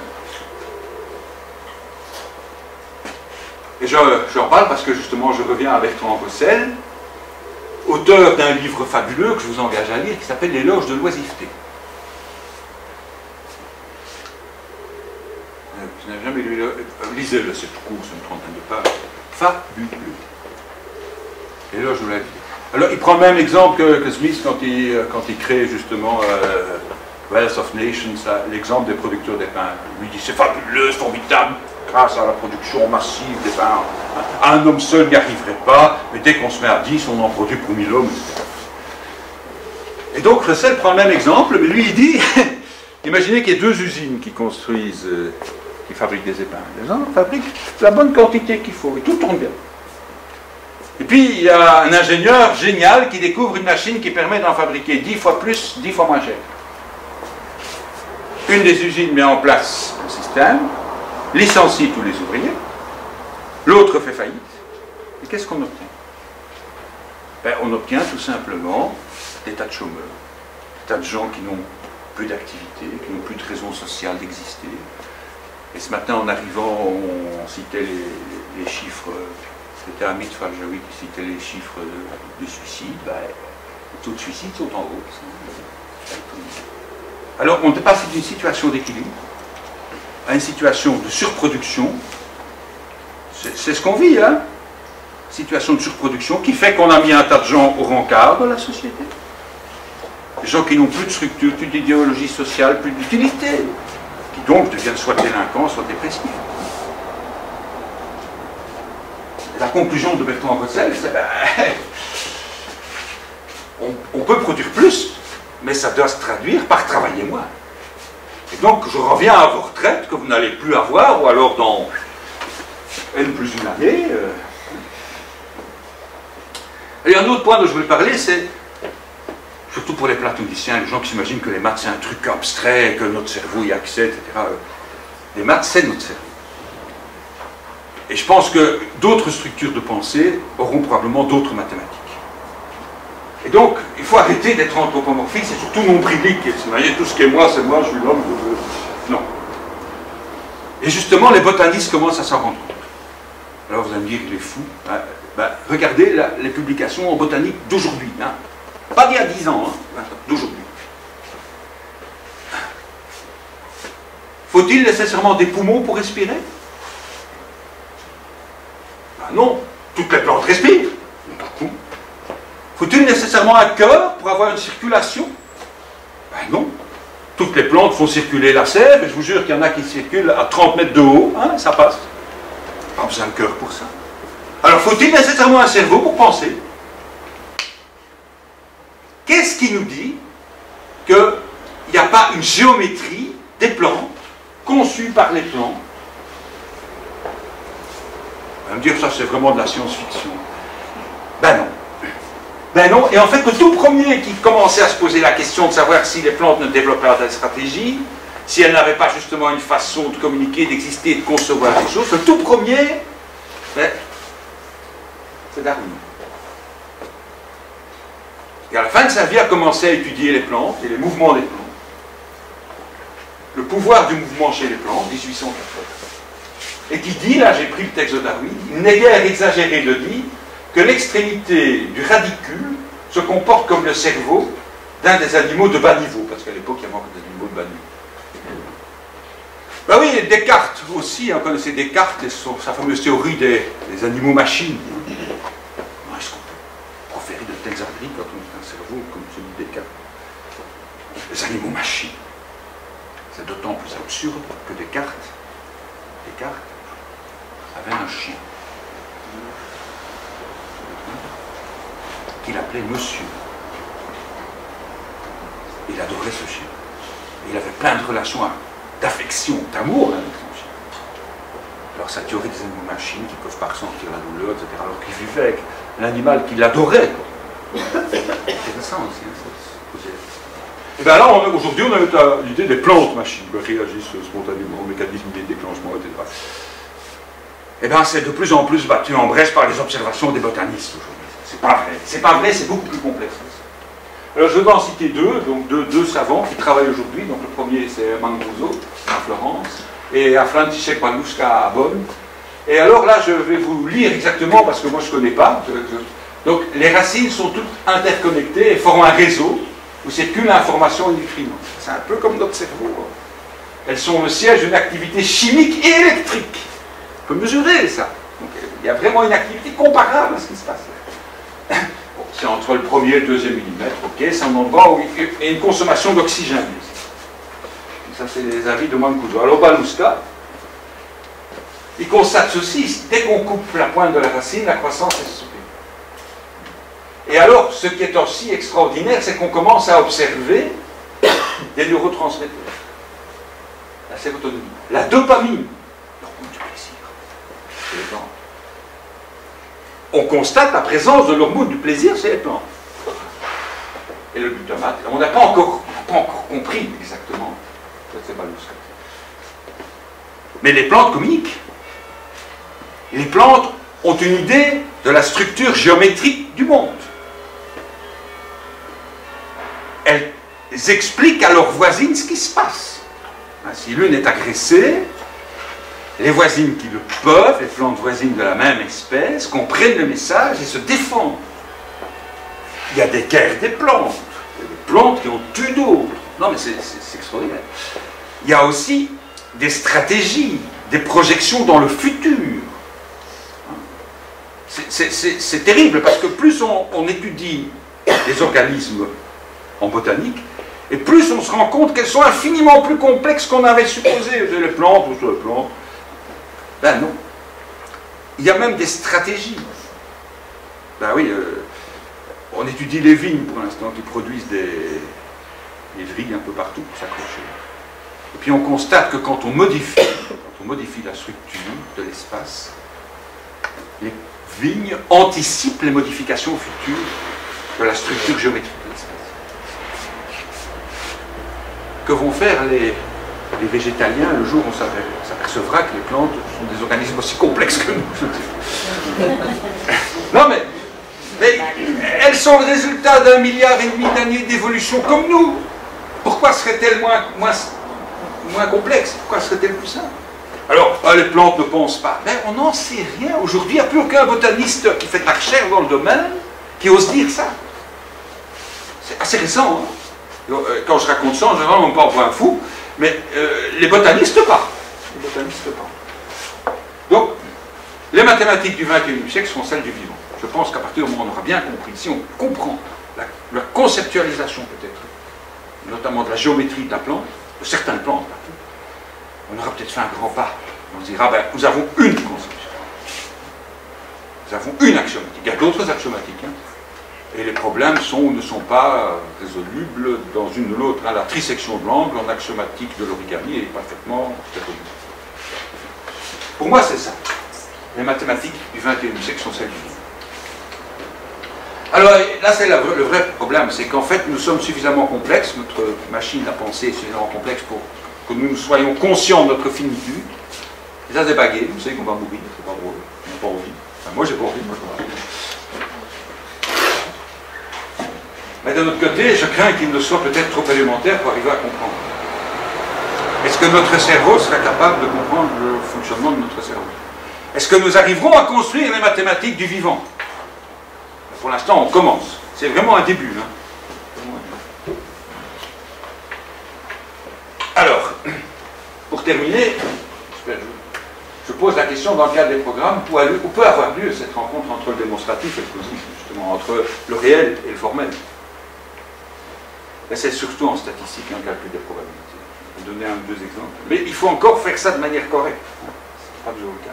Et j'en parle parce que justement, je reviens à Bertrand Russell, auteur d'un livre fabuleux que je vous engage à lire, qui s'appelle L'éloge de l'oisiveté. Je n'ai jamais lu, lisez-le, c'est tout court, c'est une trentaine de pages. Fabuleux. L'éloge de l'oisiveté. Alors, il prend le même exemple que Smith quand il crée justement Wealth of Nations, l'exemple des producteurs d'épins. Il dit c'est fabuleux, c'est formidable, grâce à la production massive d'épins. Un homme seul n'y arriverait pas, mais dès qu'on se met à 10, on en produit pour 1000 hommes, etc. Et donc Russell prend le même exemple, mais lui il dit imaginez qu'il y ait 2 usines qui construisent, qui fabriquent des épins. Les uns fabriquent la bonne quantité qu'il faut, et tout tourne bien. Et puis il y a un ingénieur génial qui découvre une machine qui permet d'en fabriquer 10 fois plus, 10 fois moins cher. Une des usines met en place un système, licencie tous les ouvriers, l'autre fait faillite, et qu'est-ce qu'on obtient? Ben, on obtient tout simplement des tas de chômeurs, des tas de gens qui n'ont plus d'activité, qui n'ont plus de raison sociale d'exister, Et ce matin, en arrivant, on citait les chiffres, c'était Hamid Faljaoui qui citait les chiffres de suicide. Ben, les taux de suicide sont en hausse. Alors, on passe d'une situation d'équilibre à une situation de surproduction. C'est ce qu'on vit, hein? Situation de surproduction qui fait qu'on a mis un tas de gens au rencard de la société. Des gens qui n'ont plus de structure, plus d'idéologie sociale, plus d'utilité, qui donc deviennent soit délinquants, soit dépressifs. Et la conclusion de Bertrand Russell, c'est ben, on peut produire plus, mais ça doit se traduire par travailler moins. Et donc je reviens à vos retraites que vous n'allez plus avoir, ou alors dans N plus une année. Et un autre point dont je voulais parler, c'est, surtout pour les platoniciens, les gens qui s'imaginent que les maths c'est un truc abstrait, que notre cerveau y a accès, etc. Les maths, c'est notre cerveau. Et je pense que d'autres structures de pensée auront probablement d'autres mathématiques. Et donc, il faut arrêter d'être anthropomorphique, c'est surtout nombrilique. S'imaginer tout ce qui est moi, c'est moi, je suis l'homme. Non. Et justement, les botanistes commencent à s'en rendre compte. Alors vous allez me dire, il est fou. Regardez les publications en botanique d'aujourd'hui. Hein. Pas d'il y a 10 ans, hein, d'aujourd'hui. Faut-il nécessairement des poumons pour respirer? Non, toutes les plantes respirent. Faut-il nécessairement un cœur pour avoir une circulation? Non. Toutes les plantes font circuler la sève, et je vous jure qu'il y en a qui circulent à 30 mètres de haut, hein, ça passe. Pas besoin de cœur pour ça. Alors faut-il nécessairement un cerveau pour penser? Qu'est-ce qui nous dit qu'il n'y a pas une géométrie des plantes, conçue par les plantes? On va me dire, ça c'est vraiment de la science-fiction. Ben non. Ben non, et en fait, le tout premier qui commençait à se poser la question de savoir si les plantes ne développaient pas de stratégie, si elles n'avaient pas justement une façon de communiquer, d'exister, de concevoir des choses, le tout premier, ben, c'est Darwin. Et à la fin de sa vie, a commencé à étudier les plantes et les mouvements des plantes. Le pouvoir du mouvement chez les plantes, 1880. Et qui dit, là j'ai pris le texte de Darwin, il n'est guère exagéré de dire que l'extrémité du radicule se comporte comme le cerveau d'un des animaux de bas niveau, parce qu'à l'époque il y avait encore des animaux de bas niveau. Ben oui, Descartes aussi, on connaissait Descartes et sa fameuse théorie des animaux-machines. Est-ce qu'on peut proférer de telles âneries quand on a un cerveau comme celui de Descartes? Les animaux-machines. C'est d'autant plus absurde que Descartes avait un chien qu'il appelait Monsieur. Il adorait ce chien. Il avait plein de relations d'affection, d'amour avec son chien. Alors sa théorie des animaux-machines qui ne peuvent pas ressentir la douleur, etc., alors qu'il vivait avec l'animal qu'il adorait. C'est intéressant aussi. Et bien là, aujourd'hui, on a l'idée des plantes-machines qui réagissent spontanément au mécanisme des déclenchements, etc. Et bien c'est de plus en plus battu en brèche par les observations des botanistes aujourd'hui. C'est pas vrai. C'est pas vrai, c'est beaucoup plus complexe. Alors je vais en citer deux savants qui travaillent aujourd'hui. Donc le premier c'est Mancuso à Florence et à František Paluška à Bonn. Et alors là je vais vous lire exactement parce que moi je ne connais pas. Donc les racines sont toutes interconnectées et forment un réseau où circule l'information et nutriments. C'est un peu comme notre cerveau. Elles sont le siège d'une activité chimique et électrique. On peut mesurer ça. Donc, il y a vraiment une activité comparable à ce qui se passe là. Bon, c'est entre le premier et le deuxième millimètre, ok, c'est un endroit où il y a une consommation d'oxygène. Ça, c'est les avis de Mancuso. Alors, Paluška, il constate ceci, dès qu'on coupe la pointe de la racine, la croissance est stoppée. Et alors, ce qui est aussi extraordinaire, c'est qu'on commence à observer des neurotransmetteurs. La sérotonine, la dopamine, l'hormone du plaisir. Chez les plantes. On constate la présence de l'hormone du plaisir chez les plantes. Et le glutamate, on n'a pas encore compris exactement. C'est pas le cas. Mais les plantes communiquent. Et les plantes ont une idée de la structure géométrique du monde. Elles expliquent à leurs voisines ce qui se passe. Si l'une est agressée, les voisines qui le peuvent, les plantes voisines de la même espèce, comprennent le message et se défendent. Il y a des guerres des plantes. Il y a des plantes qui ont tué d'autres. Non, mais c'est extraordinaire. Il y a aussi des stratégies, des projections dans le futur. C'est terrible, parce que plus on étudie les organismes en botanique, et plus on se rend compte qu'elles sont infiniment plus complexes qu'on avait supposé. Les plantes, ou sur les plantes. Ben non. Il y a même des stratégies. Ben oui, on étudie les vignes pour l'instant qui produisent des vrilles un peu partout pour s'accrocher. Et puis on constate que quand on modifie la structure de l'espace, les vignes anticipent les modifications futures de la structure géométrique de l'espace. Que vont faire les végétaliens le jour où on s'apercevra que les plantes sont des organismes aussi complexes que nous? Non mais elles sont le résultat d'1,5 milliard d'années d'évolution comme nous. Pourquoi serait-elle moins complexe? Pourquoi serait-elle plus simple? Alors, les plantes ne pensent pas. Mais on n'en sait rien. Aujourd'hui, il n'y a plus aucun botaniste qui fait de la recherche dans le domaine qui ose dire ça. C'est assez récent. Hein? Quand je raconte ça, en général, on me parle pour un fou, mais les botanistes pas. Les botanistes pas. Donc, les mathématiques du XXIe siècle sont celles du vivant. Je pense qu'à partir du moment où on aura bien compris, si on comprend la conceptualisation peut-être, notamment de la géométrie de la plante, de certaines plantes, on aura peut-être fait un grand pas. On se dira, ben, nous avons une conception. Nous avons une axiomatique. Il y a d'autres axiomatiques. Hein. Et les problèmes sont ou ne sont pas résolubles dans une ou l'autre. Hein. La trisection de l'angle en axiomatique de l'origami est parfaitement résoluble. Pour moi, c'est ça. Les mathématiques du XXIe siècle sont celles du vivant. Alors là, c'est le vrai problème, c'est qu'en fait, nous sommes suffisamment complexes, notre machine à penser est suffisamment complexe pour que nous soyons conscients de notre finitude. Et ça, c'est bagué, vous savez qu'on va mourir, c'est pas drôle, on n'a pas envie. Enfin, moi, j'ai pas envie, moi, je m'en vais. Mais d'un autre côté, je crains qu'il ne soit peut-être trop élémentaire pour arriver à comprendre. Est-ce que notre cerveau sera capable de comprendre le fonctionnement de notre cerveau? Est-ce que nous arriverons à construire les mathématiques du vivant? Pour l'instant, on commence. C'est vraiment un début. Hein. Alors, pour terminer, je pose la question dans le cadre des programmes, où peut avoir lieu cette rencontre entre le démonstratif et le causif, justement, entre le réel et le formel. Et c'est surtout en statistique, en calcul des probabilités. Je vais donner un ou deux exemples. Mais il faut encore faire ça de manière correcte. Ce n'est pas toujours le cas.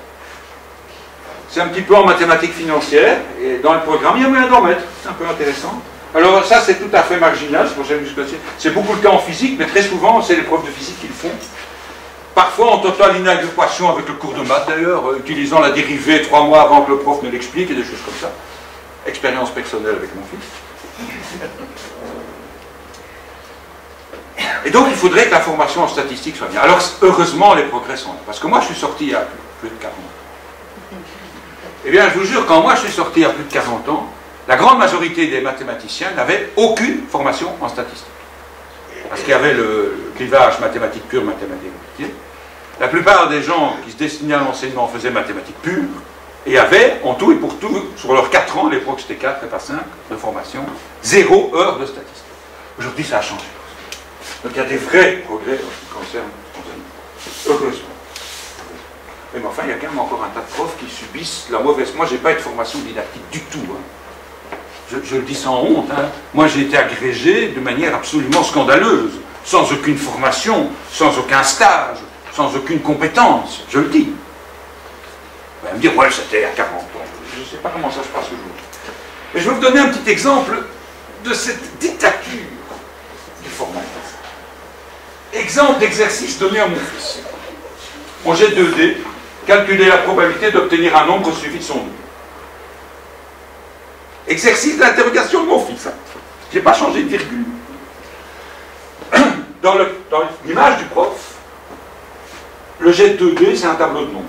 C'est un petit peu en mathématiques financières, et dans le programme, il y a moyen d'en mettre. C'est un peu intéressant. Alors ça, c'est tout à fait marginal, c'est pour ça que c'est beaucoup le cas en physique, mais très souvent, c'est les profs de physique qui le font. Parfois en totale inadéquation avec le cours de maths, d'ailleurs, utilisant la dérivée 3 mois avant que le prof ne l'explique, et des choses comme ça. Expérience personnelle avec mon fils. Et donc, il faudrait que la formation en statistique soit bien. Alors, heureusement, les progrès sont là. Parce que moi, je suis sorti il y a plus de 40 ans. Eh bien, je vous jure, quand moi je suis sorti il y a plus de 40 ans, la grande majorité des mathématiciens n'avaient aucune formation en statistique. Parce qu'il y avait le clivage mathématique pure, mathématique appliquée. La plupart des gens qui se destinaient à l'enseignement faisaient mathématiques pures et avaient, en tout et pour tout, sur leurs 4 ans, à l'époque c'était 4 et pas 5 de formation, 0 heure de statistique. Aujourd'hui, ça a changé. Donc il y a des vrais progrès en ce qui concerne l'enseignement. Heureusement. Mais enfin, il y a quand même encore un tas de profs qui subissent la mauvaise... Moi, je n'ai pas eu de formation didactique du tout. Hein. Je le dis sans honte. Hein. Moi, j'ai été agrégé de manière absolument scandaleuse, sans aucune formation, sans aucun stage, sans aucune compétence. Je le dis. Vous allez me dire, ouais, c'était à 40 ans. Je ne sais pas comment ça se passe aujourd'hui. Mais je vais vous donner un petit exemple de cette dictature du formalisme. Exemple d'exercice donné à mon fils. On jette 2 dés. Calculer la probabilité d'obtenir un nombre suivi de son double. Exercice d'interrogation de mon fils. Je n'ai pas changé de virgule. Dans l'image du prof, le jet de 2D, c'est un tableau de nombres.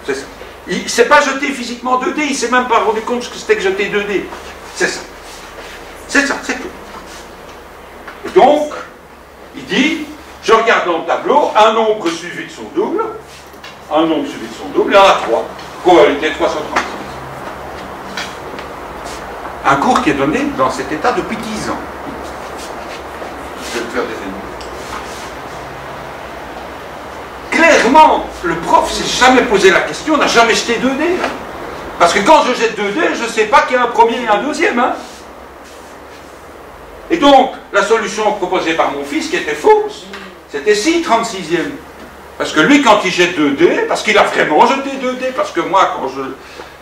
C'est ça. Il ne s'est pas jeté physiquement 2D, il ne s'est même pas rendu compte ce que c'était que jeter 2D. C'est ça. C'est ça, c'est tout. Et donc, il dit, je regarde dans le tableau un nombre suivi de son double, un nombre suivi de son double, il y en a 3. Probabilité 336. Un cours qui est donné dans cet état depuis 10 ans. Je vais te faire des ennemis. Clairement, le prof s'est jamais posé la question, n'a jamais jeté 2 dés. Hein. Parce que quand je jette 2 dés, je ne sais pas qu'il y a un premier et un deuxième. Hein. Et donc, la solution proposée par mon fils, qui était fausse, c'était si 36e. Parce que lui, quand il jette 2 dés, parce qu'il a vraiment jeté 2 dés, parce que moi, quand je...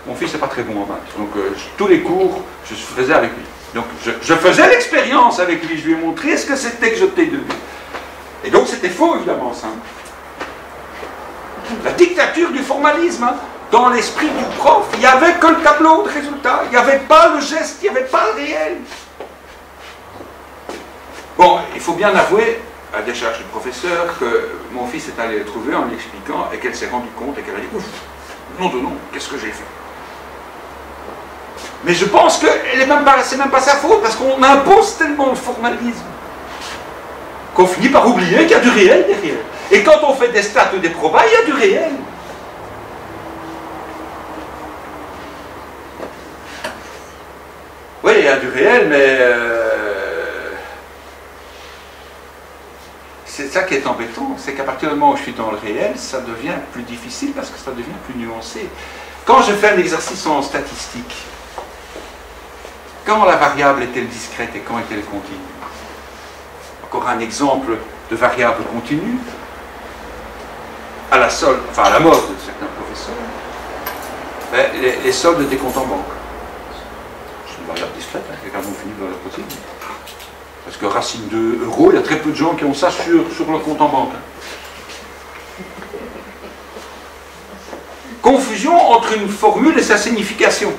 Mon fils n'est pas très bon en maths, donc tous les cours, je faisais avec lui. Donc je faisais l'expérience avec lui, je lui ai montré ce que c'était que jeter 2 dés. Et donc c'était faux, évidemment, ça. La dictature du formalisme, hein. Dans l'esprit du prof, il n'y avait que le tableau de résultat, il n'y avait pas le geste, il n'y avait pas le réel. Bon, il faut bien avouer, à décharge du professeur, que mon fils est allé le trouver en lui expliquant et qu'elle s'est rendue compte et qu'elle a dit « Ouf, non de non, qu'est-ce que j'ai fait ?» Mais je pense que c'est même pas sa faute, parce qu'on impose tellement le formalisme qu'on finit par oublier qu'il y a du réel derrière. Et quand on fait des stats ou des probas, il y a du réel. Oui, il y a du réel, mais c'est ça qui est embêtant, c'est qu'à partir du moment où je suis dans le réel, ça devient plus difficile parce que ça devient plus nuancé. Quand je fais un exercice en statistique, quand la variable est-elle discrète et quand est-elle continue? Encore un exemple de variable continue, à la solde, enfin à la mode de certains professeurs, ben, les soldes des comptes en banque. C'est une variable discrète, hein, quelqu'un vous finit dans la possible. Parce que racine de euro, il y a très peu de gens qui ont ça sur leur compte en banque. Confusion entre une formule et sa signification.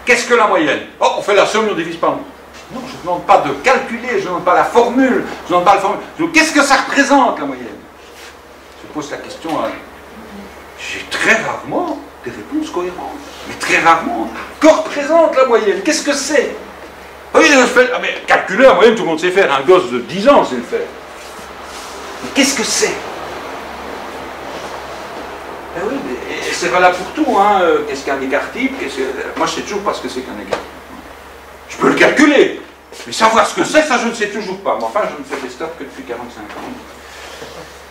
Qu'est-ce que la moyenne? Oh, on fait la somme et on divise par nous. Non, je ne demande pas de calculer, je ne demande pas la formule, je ne demande pas la formule. Qu'est-ce que ça représente, la moyenne? Je pose la question à... J'ai très rarement des réponses cohérentes. Mais très rarement. Que représente la moyenne? Qu'est-ce que c'est? Oui, mais calculer la moyenne, tout le monde sait faire. Un gosse de 10 ans sait le faire. Mais qu'est-ce que c'est? Eh oui, et c'est valable pour tout. Hein. Qu'est-ce qu'un écart type? Moi, je sais toujours pas ce que c'est qu'un écart type. Je peux le calculer. Mais savoir ce que c'est, ça, je ne sais toujours pas. Mais enfin, je ne fais des stats que depuis 45 ans.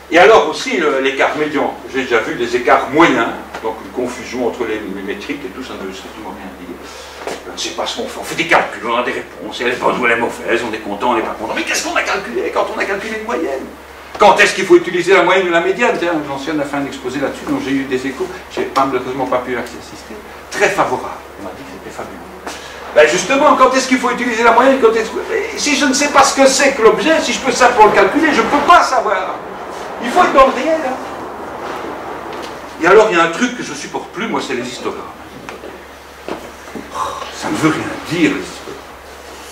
Et alors aussi, l'écart médian. J'ai déjà vu des écarts moyens. Donc, une confusion entre les métriques et tout, ça ne veut strictement rien dire. On ne sait pas ce qu'on fait. On fait des calculs, on a des réponses. Elle est bonne ou elle est mauvaise, on est content, on n'est pas content. Mais qu'est-ce qu'on a calculé quand on a calculé une moyenne? Quand est-ce qu'il faut utiliser la moyenne ou la médiane? L'ancienne a fait un exposé là-dessus, dont j'ai eu des échos. Je n'ai malheureusement pas pu assister. Très favorable. On m'a dit que c'était fabuleux. Ben justement, quand est-ce qu'il faut utiliser la moyenne? Si je ne sais pas ce que c'est que l'objet, si je peux simplement le calculer, je ne peux pas savoir. Il faut être dans le réel. Hein. Et alors, il y a un truc que je ne supporte plus, moi, c'est les histogrammes. Ça ne veut rien dire, les histogrammes.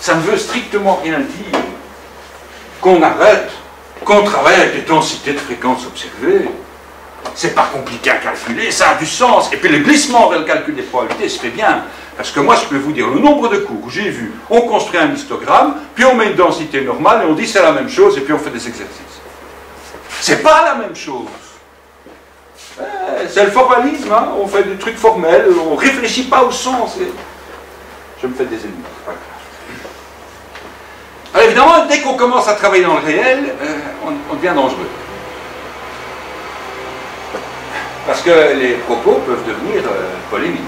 Ça ne veut strictement rien dire. Qu'on arrête, qu'on travaille avec des densités de fréquences observées. C'est pas compliqué à calculer, ça a du sens. Et puis le glissement vers le calcul des probabilités se fait bien. Parce que moi, je peux vous dire le nombre de cours où j'ai vu, on construit un histogramme, puis on met une densité normale et on dit c'est la même chose, et puis on fait des exercices. C'est pas la même chose. C'est le formalisme, hein. On fait des trucs formels, on ne réfléchit pas au sens. Et... Je me fais des ennemis, c'est pas grave. Alors évidemment, dès qu'on commence à travailler dans le réel, on devient dangereux. Parce que les propos peuvent devenir polémiques.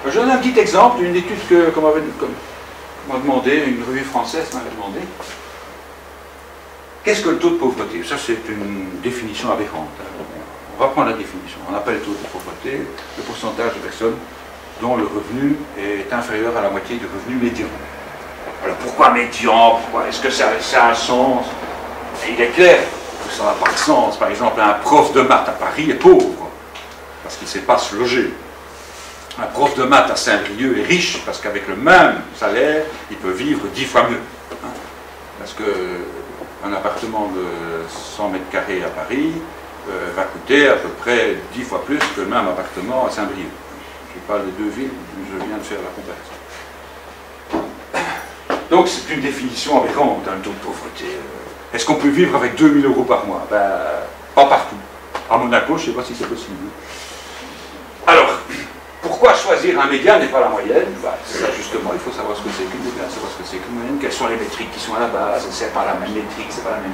Je donne un petit exemple d'une étude qu'on m'a demandé, une revue française m'avait demandé. Qu'est-ce que le taux de pauvreté? Ça, c'est une définition aberrante. On va prendre la définition. On appelle le taux de pauvreté le pourcentage de personnes dont le revenu est inférieur à la moitié du revenu médian. Alors pourquoi médian? Pourquoi? Est-ce que ça a un sens? Et il est clair que ça n'a pas de sens. Par exemple, un prof de maths à Paris est pauvre, parce qu'il ne sait pas se loger. Un prof de maths à Saint-Brieuc est riche, parce qu'avec le même salaire, il peut vivre 10 fois mieux. Hein? Parce qu'un appartement de 100 mètres carrés à Paris va coûter à peu près 10 fois plus que le même appartement à Saint-Brieuc. Je parle des deux villes où je viens de faire la comparaison. Donc c'est une définition aberrante, un taux de pauvreté. Est-ce qu'on peut vivre avec 2000 € par mois? Ben, pas partout. À Monaco, je ne sais pas si c'est possible. Alors, pourquoi choisir un médian et pas la moyenne? Bah, ça, justement, il faut savoir ce que c'est qu'une médiane, savoir ce que c'est qu'une moyenne, quelles sont les métriques qui sont à la base, c'est pas la même métrique, c'est pas la même.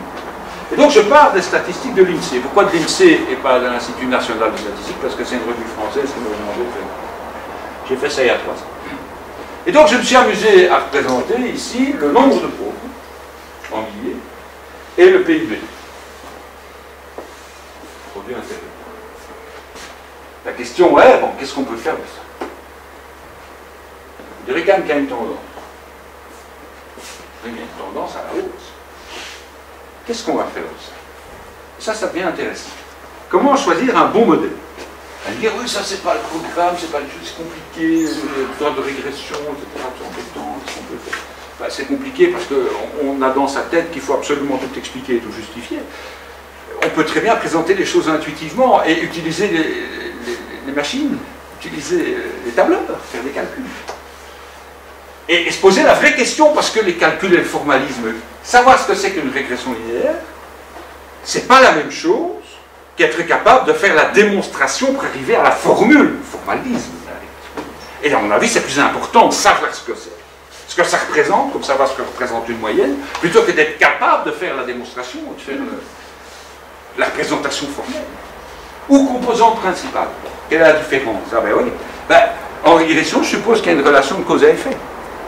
Et donc, je pars des statistiques de l'INSEE. Pourquoi de l'INSEE et pas de l'Institut National de Statistique? Parce que c'est une revue française qui m'a demandé de faire. J'ai fait ça il y a 3 ans. Et donc, je me suis amusé à représenter ici le nombre de pauvres, en milliers, et le PIB. Produit intérieur. La question est, bon, qu'est-ce qu'on peut faire de ça? Je dirais quand même qu'il y a une tendance. Il y a une tendance à la hausse. Qu'est-ce qu'on va faire de ça? Ça devient intéressant. Comment choisir un bon modèle? Elle dit, oui, ça c'est pas le programme, c'est pas les choses compliquées, le droit de régression, etc. C'est embêtant, qu'est-ce qu'on peut faire? Enfin, c'est compliqué parce qu'on a dans sa tête qu'il faut absolument tout expliquer et tout justifier. On peut très bien présenter les choses intuitivement et utiliser les machines, utiliser les tableurs, faire des calculs. Et se poser la vraie question, parce que les calculs et le formalisme, savoir ce que c'est qu'une régression linéaire, c'est pas la même chose qu'être capable de faire la démonstration pour arriver à la formule, le formalisme. Et à mon avis, c'est plus important de savoir ce que c'est, ce que ça représente, comme savoir ce que représente une moyenne, plutôt que d'être capable de faire la démonstration, de faire la représentation formelle. Ou composante principale. Quelle est la différence? Ah ben oui. Ben, en régression, je suppose qu'il y a une relation de cause à effet.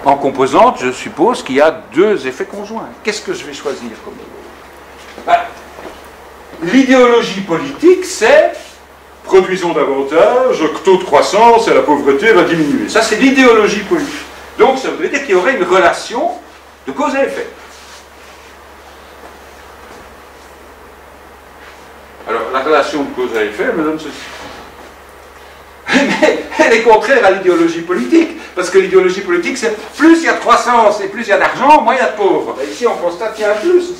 En composante, je suppose qu'il y a 2 effets conjoints. Qu'est-ce que je vais choisir comme ben, l'idéologie politique, c'est produisons davantage, le taux de croissance et la pauvreté va diminuer. Ça, c'est l'idéologie politique. Donc, ça voudrait dire qu'il y aurait une relation de cause à effet. Alors, la relation de cause à effet, elle me donne ceci. Mais elle est contraire à l'idéologie politique, parce que l'idéologie politique, c'est plus il y a de croissance et plus il y a d'argent, moins il y a de pauvres. Et ici, on constate qu'il y a un plus.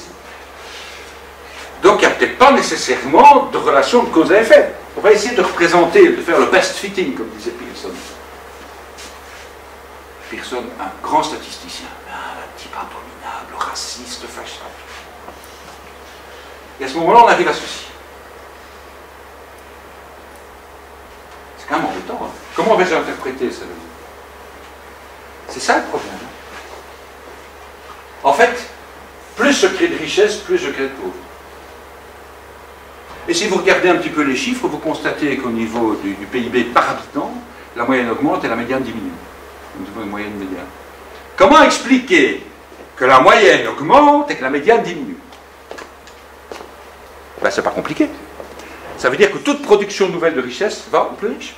Donc, il n'y a peut-être pas nécessairement de relation de cause à effet. On va essayer de représenter, de faire le best fitting, comme disait Pearson. Pearson, un grand statisticien, un type abominable, raciste, fasciste. Et à ce moment-là, on arrive à ceci. C'est quand même embêtant. Hein. Comment vais-je interpréter ça? C'est ça le problème. En fait, plus je crée de richesse, plus je crée de pauvres. Et si vous regardez un petit peu les chiffres, vous constatez qu'au niveau du PIB par habitant, la moyenne augmente et la médiane diminue. Nous avons une moyenne médiane. Comment expliquer que la moyenne augmente et que la médiane diminue? Ben, c'est pas compliqué. Ça veut dire que toute production nouvelle de richesse va aux plus riches.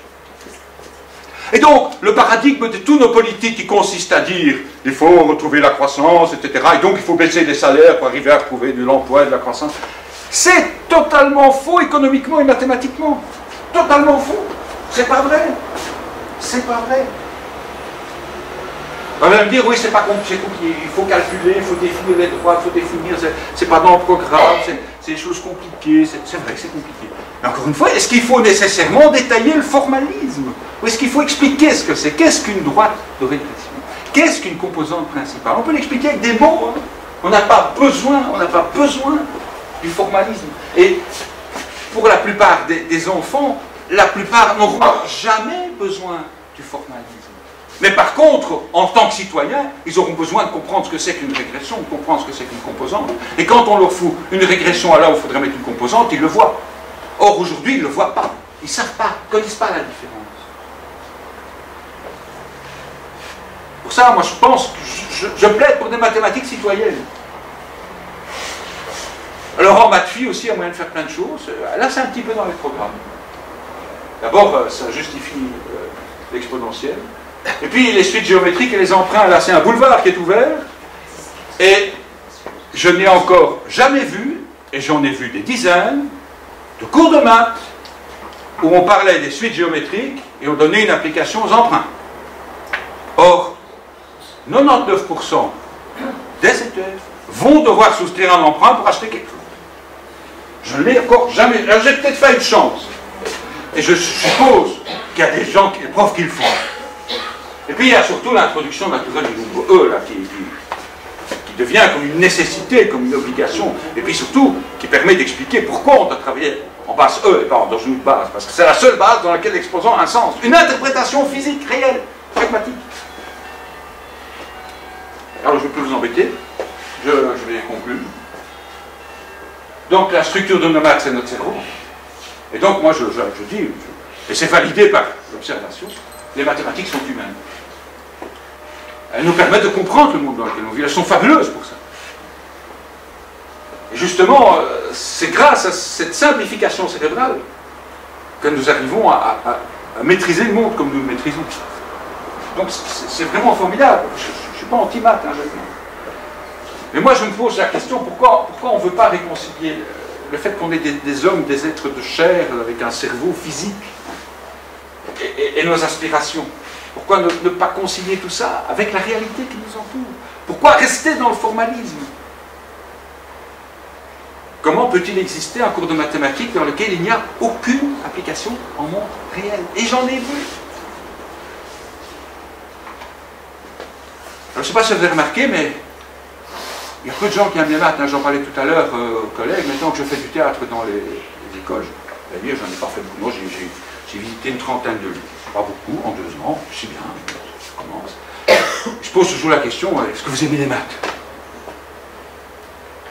Et donc, le paradigme de tous nos politiques qui consiste à dire il faut retrouver la croissance, etc., et donc il faut baisser les salaires pour arriver à trouver de l'emploi et de la croissance, c'est totalement faux économiquement et mathématiquement. Totalement faux. C'est pas vrai. C'est pas vrai. On va me dire, oui, c'est pas compliqué, il faut calculer, il faut définir les droits, il faut définir, c'est pas dans le programme, c'est des choses compliquées, c'est vrai que c'est compliqué. Mais encore une fois, est-ce qu'il faut nécessairement détailler le formalisme? Ou est-ce qu'il faut expliquer ce que c'est? Qu'est-ce qu'une droite de régression? Qu'est-ce qu'une composante principale? On peut l'expliquer avec des mots, hein. On n'a pas besoin du formalisme. Et pour la plupart des enfants, la plupart n'auront jamais besoin du formalisme. Mais par contre, en tant que citoyens, ils auront besoin de comprendre ce que c'est qu'une régression, de comprendre ce que c'est qu'une composante. Et quand on leur fout une régression à là où il faudrait mettre une composante, ils le voient. Or, aujourd'hui, ils ne le voient pas. Ils ne savent pas, ils ne connaissent pas la différence. Pour ça, moi, je pense que je plaide pour des mathématiques citoyennes. Alors, en maths phi aussi, il y a moyen de faire plein de choses. Là, c'est un petit peu dans les programmes. D'abord, ça justifie l'exponentielle. Et puis les suites géométriques et les emprunts, là c'est un boulevard qui est ouvert. Et je n'ai encore jamais vu, et j'en ai vu des dizaines, de cours de maths où on parlait des suites géométriques et on donnait une application aux emprunts. Or, 99% des ETF vont devoir souscrire un emprunt pour acheter quelque chose. Je ne l'ai encore jamais. J'ai peut-être fait une chance. Et je suppose qu'il y a des gens, des profs qui le font. Et puis il y a surtout l'introduction naturelle du nombre E, là, qui qui devient comme une nécessité, comme une obligation, et puis surtout qui permet d'expliquer pourquoi on doit travailler en base E et pas dans une autre base, parce que c'est la seule base dans laquelle l'exposant a un sens, une interprétation physique, réelle, pragmatique. Alors je ne vais plus vous embêter, je vais conclure. Donc la structure de nos maths, c'est notre cerveau. Et donc moi je dis, et c'est validé par l'observation, les mathématiques sont humaines. Elles nous permettent de comprendre le monde dans lequel on vit, elles sont fabuleuses pour ça. Et justement, c'est grâce à cette simplification cérébrale que nous arrivons à maîtriser le monde comme nous le maîtrisons. Donc c'est vraiment formidable. Je ne suis pas anti-maths, hein, mais moi je me pose la question, pourquoi on ne veut pas réconcilier le fait qu'on est des hommes, des êtres de chair, avec un cerveau physique, et nos aspirations? Pourquoi ne pas concilier tout ça avec la réalité qui nous entoure? Pourquoi rester dans le formalisme? Comment peut-il exister un cours de mathématiques dans lequel il n'y a aucune application en monde réel? Et j'en ai vu. Alors, je ne sais pas si vous avez remarqué, mais il y a peu de gens qui aiment les maths. Hein. J'en parlais tout à l'heure aux collègues. Maintenant que je fais du théâtre dans les écoles, je vais dire, j'en ai pas fait beaucoup. Moi, j'ai visité une trentaine de lieux. Pas beaucoup, en 2 ans. C'est bien, je commence. Je pose toujours la question, est-ce que vous aimez les maths?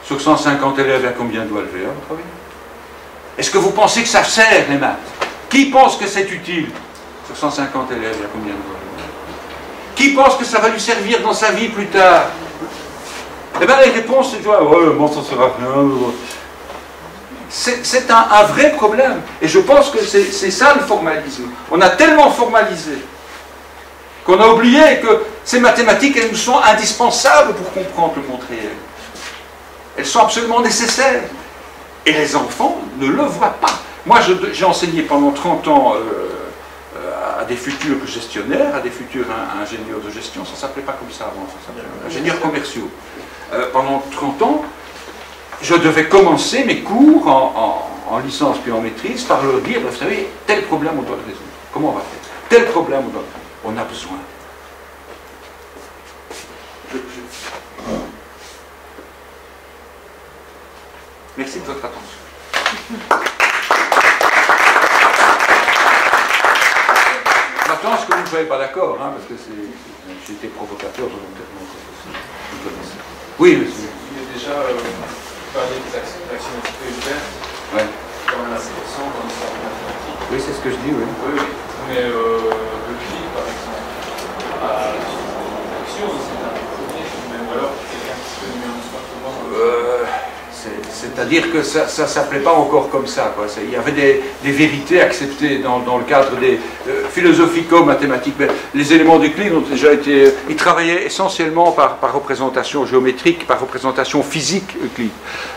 Sur 150 élèves, il y a combien de doigts levés, à votre avis? Est-ce que vous pensez que ça sert, les maths? Qui pense que c'est utile? Sur 150 élèves, il y a combien de doigts levés? Qui pense que ça va lui servir dans sa vie plus tard? Eh bien, les réponses, c'est ouais, bon, ça sert à rien. C'est un vrai problème. Et je pense que c'est ça le formalisme. On a tellement formalisé qu'on a oublié que ces mathématiques, elles nous sont indispensables pour comprendre le monde réel. Elles sont absolument nécessaires. Et les enfants ne le voient pas. Moi, j'ai enseigné pendant 30 ans à des futurs gestionnaires, à des futurs ingénieurs de gestion. Ça ne s'appelait pas comme ça avant, ça s'appelait ingénieurs commerciaux. Pendant 30 ans, je devais commencer mes cours en licence puis en maîtrise par leur dire, vous savez, tel problème on doit le résoudre. Comment on va faire? Tel problème on doit le résoudre. On a besoin. Merci de votre attention. Maintenant, ce que vous ne soyez pas d'accord, hein, parce que j'ai été provocateur volontairement. Oui, monsieur. Il y a déjà parlé des axiomatiques ouvertes, ouais. Dans la sélection, dans l'histoire de mathématiques. Oui, c'est ce que je dis, oui. Oui, oui. Mais le clic, par exemple, l'action, c'est un des premiers, même alors quelqu'un qui se fait mieux en histoire que moi. C'est-à-dire que ça ne s'appelait pas encore comme ça, quoi. Il y avait des vérités acceptées dans le cadre des philosophico-mathématiques. Les éléments d'Euclide ont déjà été... Ils travaillaient essentiellement par représentation géométrique, par représentation physique, Euclide.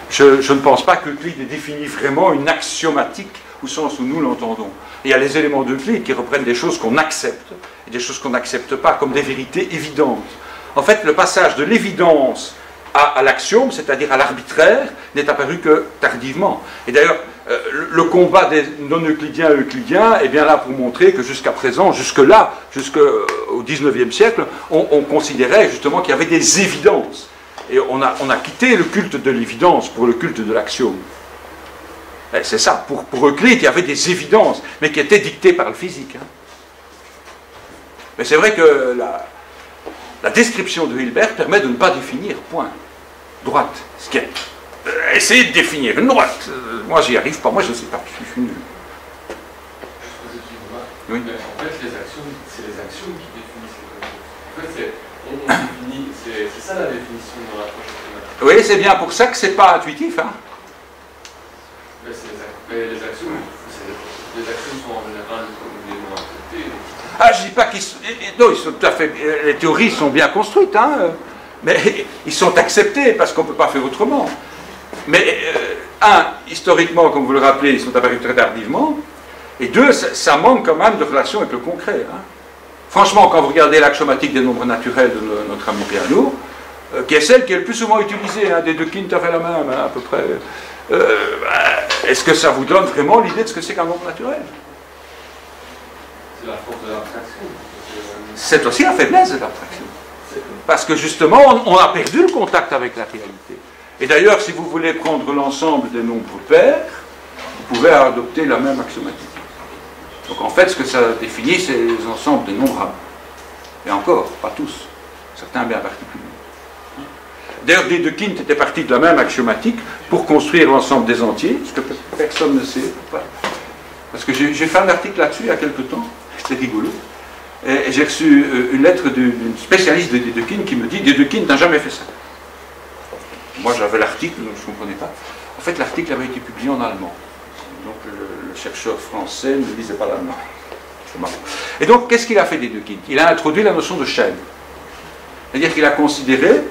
Je ne pense pas qu'Euclide ait défini vraiment une axiomatique au sens où nous l'entendons. Il y a les éléments d'Euclide qui reprennent des choses qu'on accepte et des choses qu'on n'accepte pas, comme des vérités évidentes. En fait, le passage de l'évidence à l'axiome, c'est-à-dire à l'arbitraire, n'est apparu que tardivement. Et d'ailleurs, le combat des non-euclidiens et euclidiens est bien là pour montrer que jusqu'à présent, jusque-là, jusqu'au XIXe siècle, on considérait justement qu'il y avait des évidences. Et on a quitté le culte de l'évidence pour le culte de l'axiome. C'est ça, pour Euclide, il y avait des évidences, mais qui étaient dictées par le physique. Hein. Mais c'est vrai que la description de Hilbert permet de ne pas définir, point. Droite, ce qui est. Essayez de définir une droite. Moi, j'y arrive pas. Moi, je ne sais pas. Je suis nul. Oui. En fait, les axiomes, c'est les axiomes qui définissent les concepts. En fait, on définit. C'est ça la définition de l'approche mathématique. Oui, c'est bien pour ça que c'est pas intuitif. Hein. Mais les axiomes sont en général communément acceptés. Ah, je dis pas qu'ils sont... Non, ils sont tout à fait... Les théories sont bien construites, hein. Mais ils sont acceptés parce qu'on ne peut pas faire autrement. Mais, historiquement, comme vous le rappelez, ils sont apparus très tardivement. Et deux, ça manque quand même de relation avec le concret. Hein. Franchement, quand vous regardez l'axiomatique des nombres naturels de notre ami Peano, qui est celle qui est le plus souvent utilisée, hein, des deux quintes fait la même, hein, à peu près, est-ce que ça vous donne vraiment l'idée de ce que c'est qu'un nombre naturel? C'est la force de l'abstraction. C'est aussi la faiblesse de l'abstraction. Parce que justement, on a perdu le contact avec la réalité. Et d'ailleurs, si vous voulez prendre l'ensemble des nombres pairs, vous pouvez adopter la même axiomatique. Donc en fait, ce que ça définit, c'est les ensembles des nombres. Et encore, pas tous. Certains bien particuliers. D'ailleurs, Dedekind était parti de la même axiomatique pour construire l'ensemble des entiers, ce que personne ne sait. Parce que j'ai fait un article là-dessus il y a quelque temps, c'était rigolo. Et j'ai reçu une lettre d'une spécialiste de Dedekind qui me dit « Dedekind n'a jamais fait ça ». Moi j'avais l'article, je ne comprenais pas. En fait, l'article avait été publié en allemand. Donc le chercheur français ne lisait pas l'allemand. C'est marrant. Et donc, qu'est-ce qu'il a fait Dedekind? Il a introduit la notion de chaîne. C'est-à-dire qu'il a considéré,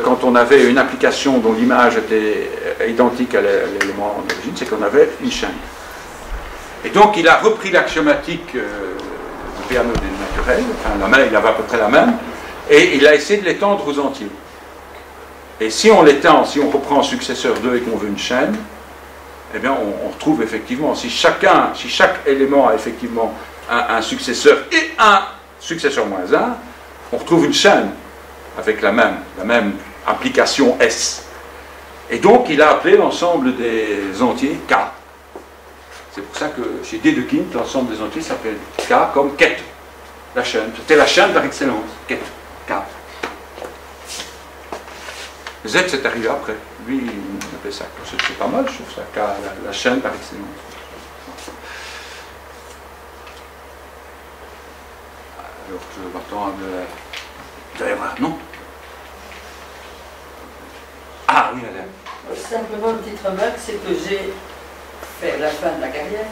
quand on avait une application dont l'image était identique à l'élément en origine, c'est qu'on avait une chaîne. Et donc, il a repris l'axiomatique du piano naturel, enfin, il avait à peu près la même, et il a essayé de l'étendre aux entiers. Et si on l'étend, si on reprend successeur 2 et qu'on veut une chaîne, eh bien, on retrouve effectivement, si chaque élément a effectivement un successeur et un successeur moins 1, on retrouve une chaîne avec la même application S. Et donc, il a appelé l'ensemble des entiers K. C'est pour ça que chez Dedekind, l'ensemble des entiers s'appelle K comme Ket, la chaîne. C'était la chaîne par excellence, Ket, K. Z, c'est arrivé après. Lui, il appelait ça. C'est pas mal, je trouve ça, K, la chaîne par excellence. Alors, je m'attends à il doit y avoir, non? Ah oui, madame. Simplement une petite remarque, c'est que j'ai fait à la fin de la carrière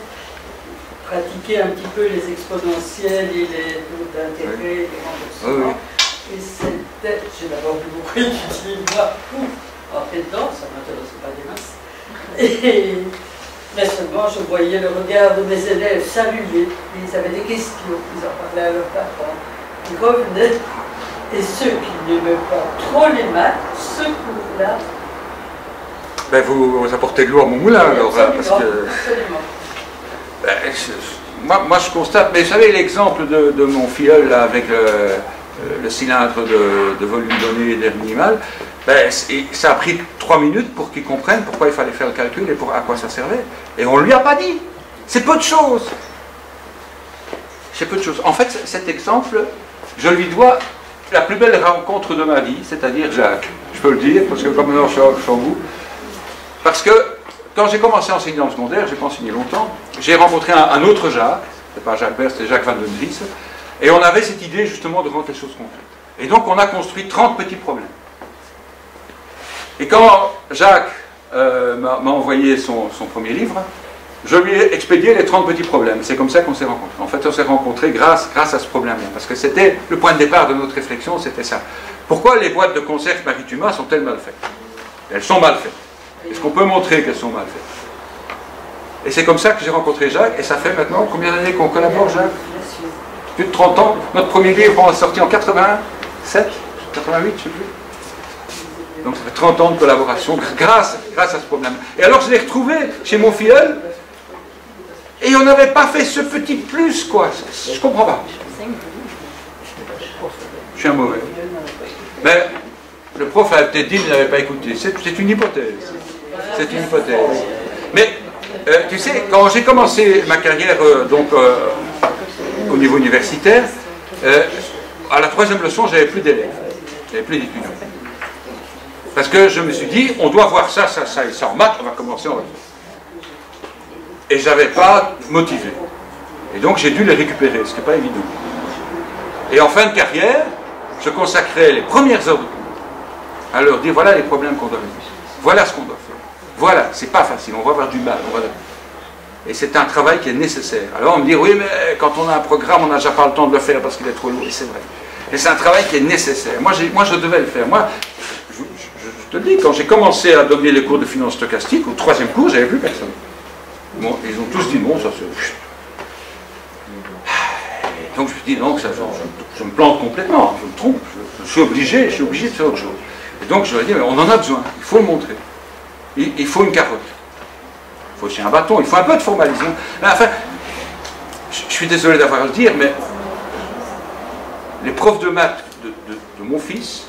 pratiqué un petit peu les exponentielles et les taux d'intérêt, les remboursements. Et c'était, j'ai d'abord beaucoup étudié, moi, rentrer dedans, ça ne m'intéressait pas des masses. Mais seulement, je voyais le regard de mes élèves s'allumer, ils avaient des questions, ils en parlaient à leur parents, ils revenaient. Et ceux qui n'aimaient pas trop les maths, ce cours-là. Ben vous apportez de l'eau à mon moulin, alors, parce que. Absolument. Ben, moi, je constate, mais vous savez, l'exemple de mon filleul là, avec le cylindre de volume donné et d'air minimal, ben, ça a pris 3 minutes pour qu'il comprenne pourquoi il fallait faire le calcul et à quoi ça servait. Et on ne lui a pas dit. C'est peu de choses. C'est peu de choses. En fait, cet exemple, je lui dois la plus belle rencontre de ma vie, c'est-à-dire Jacques. Je peux le dire, parce que comme maintenant je suis en vous. Parce que quand j'ai commencé à enseigner dans le secondaire, j'ai pas enseigné longtemps, j'ai rencontré un autre Jacques, c'était pas Jacques Bert, c'était Jacques Van den Dries, et on avait cette idée justement de rendre les choses concrètes. Et donc on a construit 30 petits problèmes. Et quand Jacques m'a envoyé son premier livre, je lui ai expédié les 30 petits problèmes. C'est comme ça qu'on s'est rencontrés. En fait, on s'est rencontrés grâce à ce problème-là. Parce que c'était le point de départ de notre réflexion, c'était ça. Pourquoi les boîtes de conserve Marituma sont-elles mal faites? Elles sont mal faites. Est-ce qu'on peut montrer qu'elles sont mal faites? Et c'est comme ça que j'ai rencontré Jacques. Et ça fait maintenant combien d'années qu'on collabore, Jacques? Plus de 30 ans. Notre premier livre, on l'a sorti en 87, 88, je ne sais plus. Donc ça fait 30 ans de collaboration grâce à ce problème. Et alors je l'ai retrouvé chez mon filleul. Et on n'avait pas fait ce petit plus, quoi. Je comprends pas. Je suis un mauvais. Mais le prof a peut-être dit qu'il n'avait pas écouté. C'est une hypothèse. C'est une hypothèse. Mais, tu sais, quand j'ai commencé ma carrière au niveau universitaire, à la 3e leçon, j'avais plus d'élèves. J'avais plus d'étudiants. Parce que je me suis dit, on doit voir ça, ça, ça et ça en maths, on va commencer en maths. Et je n'avais pas motivé. Et donc j'ai dû les récupérer, ce qui n'est pas évident. Et en fin de carrière, je consacrais les premières heures de cours à leur dire voilà les problèmes qu'on doit résoudre. Voilà ce qu'on doit faire. Voilà, c'est pas facile, on va avoir du mal. Et c'est un travail qui est nécessaire. Alors on me dit oui, mais quand on a un programme, on n'a déjà pas le temps de le faire parce qu'il est trop lourd. Et c'est vrai. Et c'est un travail qui est nécessaire. Moi je devais le faire. Moi, je te dis, quand j'ai commencé à donner les cours de finance stochastique, au 3e cours, j'avais plus personne. Bon, ils ont tous dit non, ça c'est... Donc je me dis non, ça, je me plante complètement, je me trompe, je suis obligé de faire autre chose. Et donc je leur ai dit, mais on en a besoin, il faut le montrer. Il faut une carotte. Il faut aussi un bâton, il faut un peu de formalisme. Enfin, je suis désolé d'avoir à le dire, mais les profs de maths de mon fils,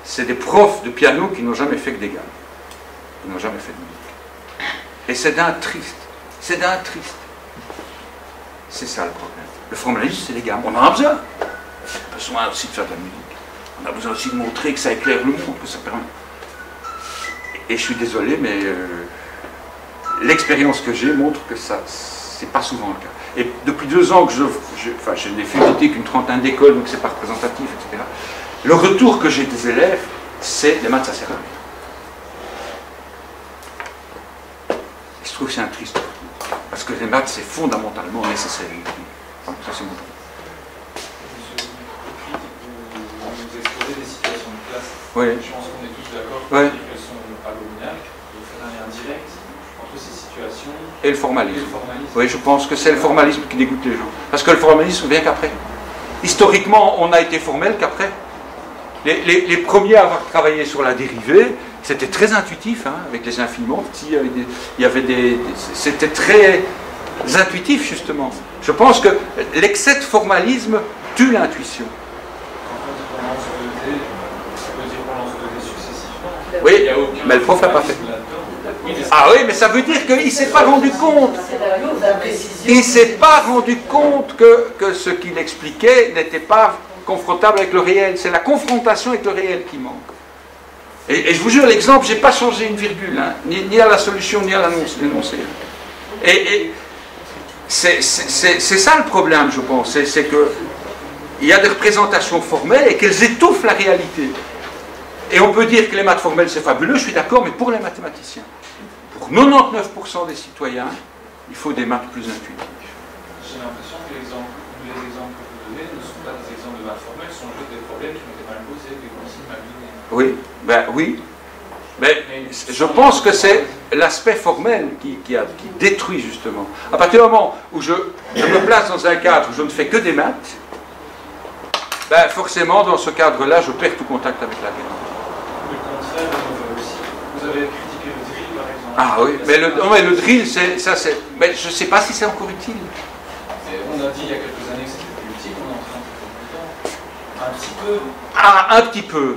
c'est des profs de piano qui n'ont jamais fait que des gammes. Ils n'ont jamais fait de musique. Et c'est d'un triste. C'est d'un triste. C'est ça le problème. Le formalisme, c'est les gammes. On en a besoin. On a besoin aussi de faire de la musique. On a besoin aussi de montrer que ça éclaire le monde, que ça permet. Et je suis désolé, mais l'expérience que j'ai montre que ça, c'est pas souvent le cas. Et depuis 2 ans que je n'ai fait visiter qu'une trentaine d'écoles, donc c'est pas représentatif, etc. Le retour que j'ai des élèves, c'est les maths, ça sert à rien. Et je trouve que c'est un triste retour. Parce que les maths, c'est fondamentalement nécessaire. Enfin, ça, c'est mon point. Vous exposez des situations de classe. Oui. Je pense qu'on est tous d'accord Oui. qu'elles sont abominables. Vous faites un lien direct entre ces situations Et le formalisme. et le formalisme. Oui, je pense que c'est le formalisme qui dégoûte les gens. Parce que le formalisme vient qu'après. Historiquement, on a été formel qu'après. Les premiers à avoir travaillé sur la dérivée, c'était très intuitif, hein, avec les infiniment petits, c'était très intuitif, justement. Je pense que l'excès de formalisme tue l'intuition. Quand on lance 2D, ça veut dire qu'on lance 2D successivement. Oui, Il y a aucun mais le prof l'a pas fait. formalisme là-dedans. Oui, mais Ah oui, mais ça veut dire qu'il ne s'est pas rendu compte. C'est la lourde imprécision. Il ne s'est pas rendu compte que ce qu'il expliquait n'était pas confrontable avec le réel. C'est la confrontation avec le réel qui manque. Et je vous jure, l'exemple, je n'ai pas changé une virgule, hein, ni à la solution, ni à l'énoncé. Et c'est ça le problème, je pense. C'est qu'il y a des représentations formelles et qu'elles étouffent la réalité. Et on peut dire que les maths formelles, c'est fabuleux, je suis d'accord, mais pour les mathématiciens, pour 99% des citoyens, il faut des maths plus intuitives. j'ai l'impression que les exemples que vous donnez ne sont pas des exemples de maths formelles, ce sont juste des problèmes qui ont été mal posés, des consignes mal données. Oui, ben oui. Mais je pense que c'est l'aspect formel qui détruit justement. À partir du moment où je me place dans un cadre où je ne fais que des maths, ben forcément dans ce cadre-là, je perds tout contact avec la réalité. Le contraire est mauvais aussi. Vous avez critiqué le drill par exemple. Ah oui, mais le drill, mais je ne sais pas si c'est encore utile. Et on a dit il y a quelques années que c'était plus utile, on est en train de faire plus temps. Un petit peu. Ah, un petit peu.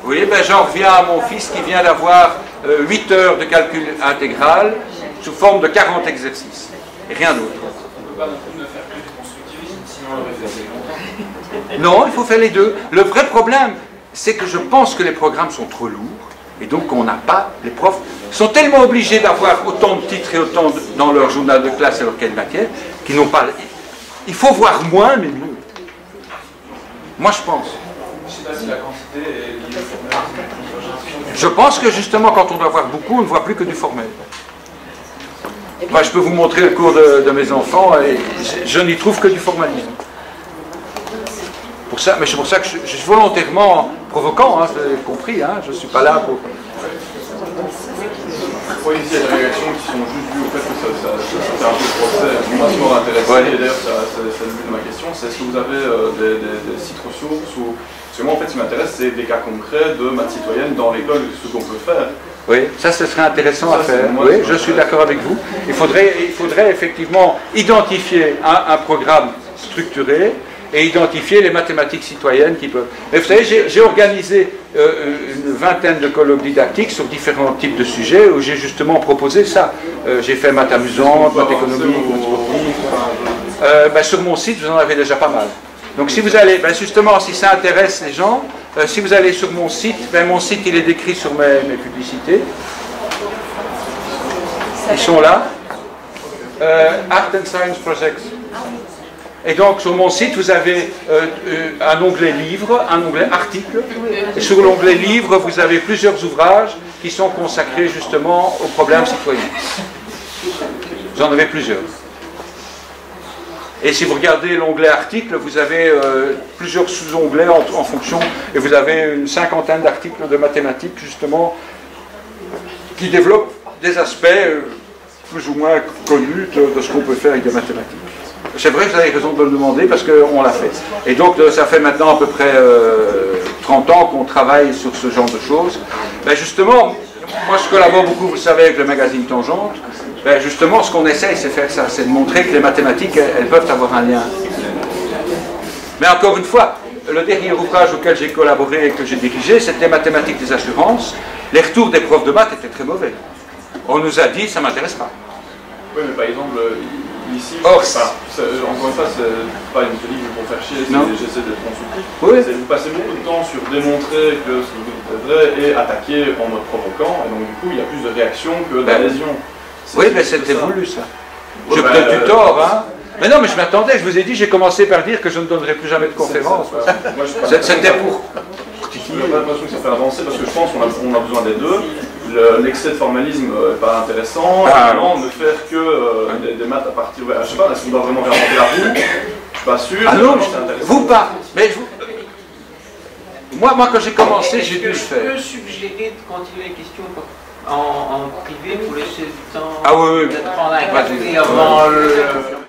Oui, ben j'en reviens à mon fils qui vient d'avoir 8 heures de calcul intégral sous forme de 40 exercices. Et rien d'autre. On ne peut pas non plus ne faire que du constructivisme, sinon on aurait fait assez longtemps. Non, il faut faire les deux. Le vrai problème, c'est que je pense que les programmes sont trop lourds et donc on n'a pas, les profs sont tellement obligés d'avoir autant de titres et autant dans leur journal de classe et leur cahier de matière qu'ils n'ont pas. Il faut voir moins mais mieux. Moi je pense. Je ne sais pas si la quantité est liée au formalisme. Je pense que justement quand on doit voir beaucoup, on ne voit plus que du formel. Moi je peux vous montrer le cours de mes enfants et je n'y trouve que du formalisme. Pour ça, mais c'est pour ça que je suis volontairement provoquant, hein, vous avez compris, hein, je ne suis pas là pour... Oui, ici, il y a des réactions qui sont juste dues au fait que c'est un peu le procès. Moi, ce qui m'aurait intéressé, et d'ailleurs, c'est le but de ma question, c'est est-ce que vous avez des sites ressources ou... Parce que moi, en fait, ce qui m'intéresse, c'est des cas concrets de maths citoyenne dans l'école, ce qu'on peut faire. Oui, ça, ce serait intéressant à faire. Oui, je suis d'accord avec vous. Il faudrait effectivement identifier un programme structuré et identifier les mathématiques citoyennes qui peuvent... Mais vous savez, j'ai organisé une vingtaine de colloques didactiques sur différents types de sujets où j'ai justement proposé ça. J'ai fait maths amusantes, maths économiques, maths sportives. Ben, sur mon site, vous en avez déjà pas mal. Donc si vous allez, ben justement, si ça intéresse les gens, si vous allez sur mon site, ben mon site il est décrit sur mes publicités. Ils sont là. Art and Science Projects. Et donc sur mon site, vous avez un onglet livres, un onglet articles. Et sur l'onglet livres, vous avez plusieurs ouvrages qui sont consacrés justement aux problèmes citoyens. Vous en avez plusieurs. Et si vous regardez l'onglet articles, vous avez plusieurs sous-onglets en fonction, et vous avez une cinquantaine d'articles de mathématiques justement qui développent des aspects plus ou moins connus de ce qu'on peut faire avec des mathématiques. C'est vrai que vous avez raison de le demander parce qu'on l'a fait. Et donc ça fait maintenant à peu près 30 ans qu'on travaille sur ce genre de choses. Ben justement, moi je collabore beaucoup, vous le savez, avec le magazine Tangente. Ben justement, ce qu'on essaye, c'est faire ça, c'est de montrer que les mathématiques, elles peuvent avoir un lien. Mais encore une fois, le dernier ouvrage auquel j'ai collaboré et que j'ai dirigé, c'était Mathématiques des assurances. Les retours des profs de maths étaient très mauvais. On nous a dit, ça ne m'intéresse pas. Oui, mais par exemple, ici, Or, encore une fois, c'est pas une politique pour faire chier, j'essaie d'être constructif. Oui. Vous passez beaucoup de temps sur démontrer que ce que vous dites est vrai et attaquer en mode provoquant, et donc du coup, il y a plus de réaction que d'adhésion. Oui, mais c'était voulu ça. Je peut-être du tort, hein. Mais non, mais je m'attendais, je vous ai dit, j'ai commencé par dire que je ne donnerai plus jamais de conférences. C'était pour... Je n'ai pas l'impression que ça fait avancer parce que je pense qu'on a besoin des deux. L'excès de formalisme n'est pas intéressant. Vraiment, ne faire que des maths à partir... Je ne sais pas, est-ce qu'on doit vraiment réinventer la roue? Je ne suis pas sûr. Ah non, vous pas. Mais moi, quand j'ai commencé, j'ai dû le faire. Je peux suggérer de continuer les questions en privé pour laisser le temps de prendre un café avant le...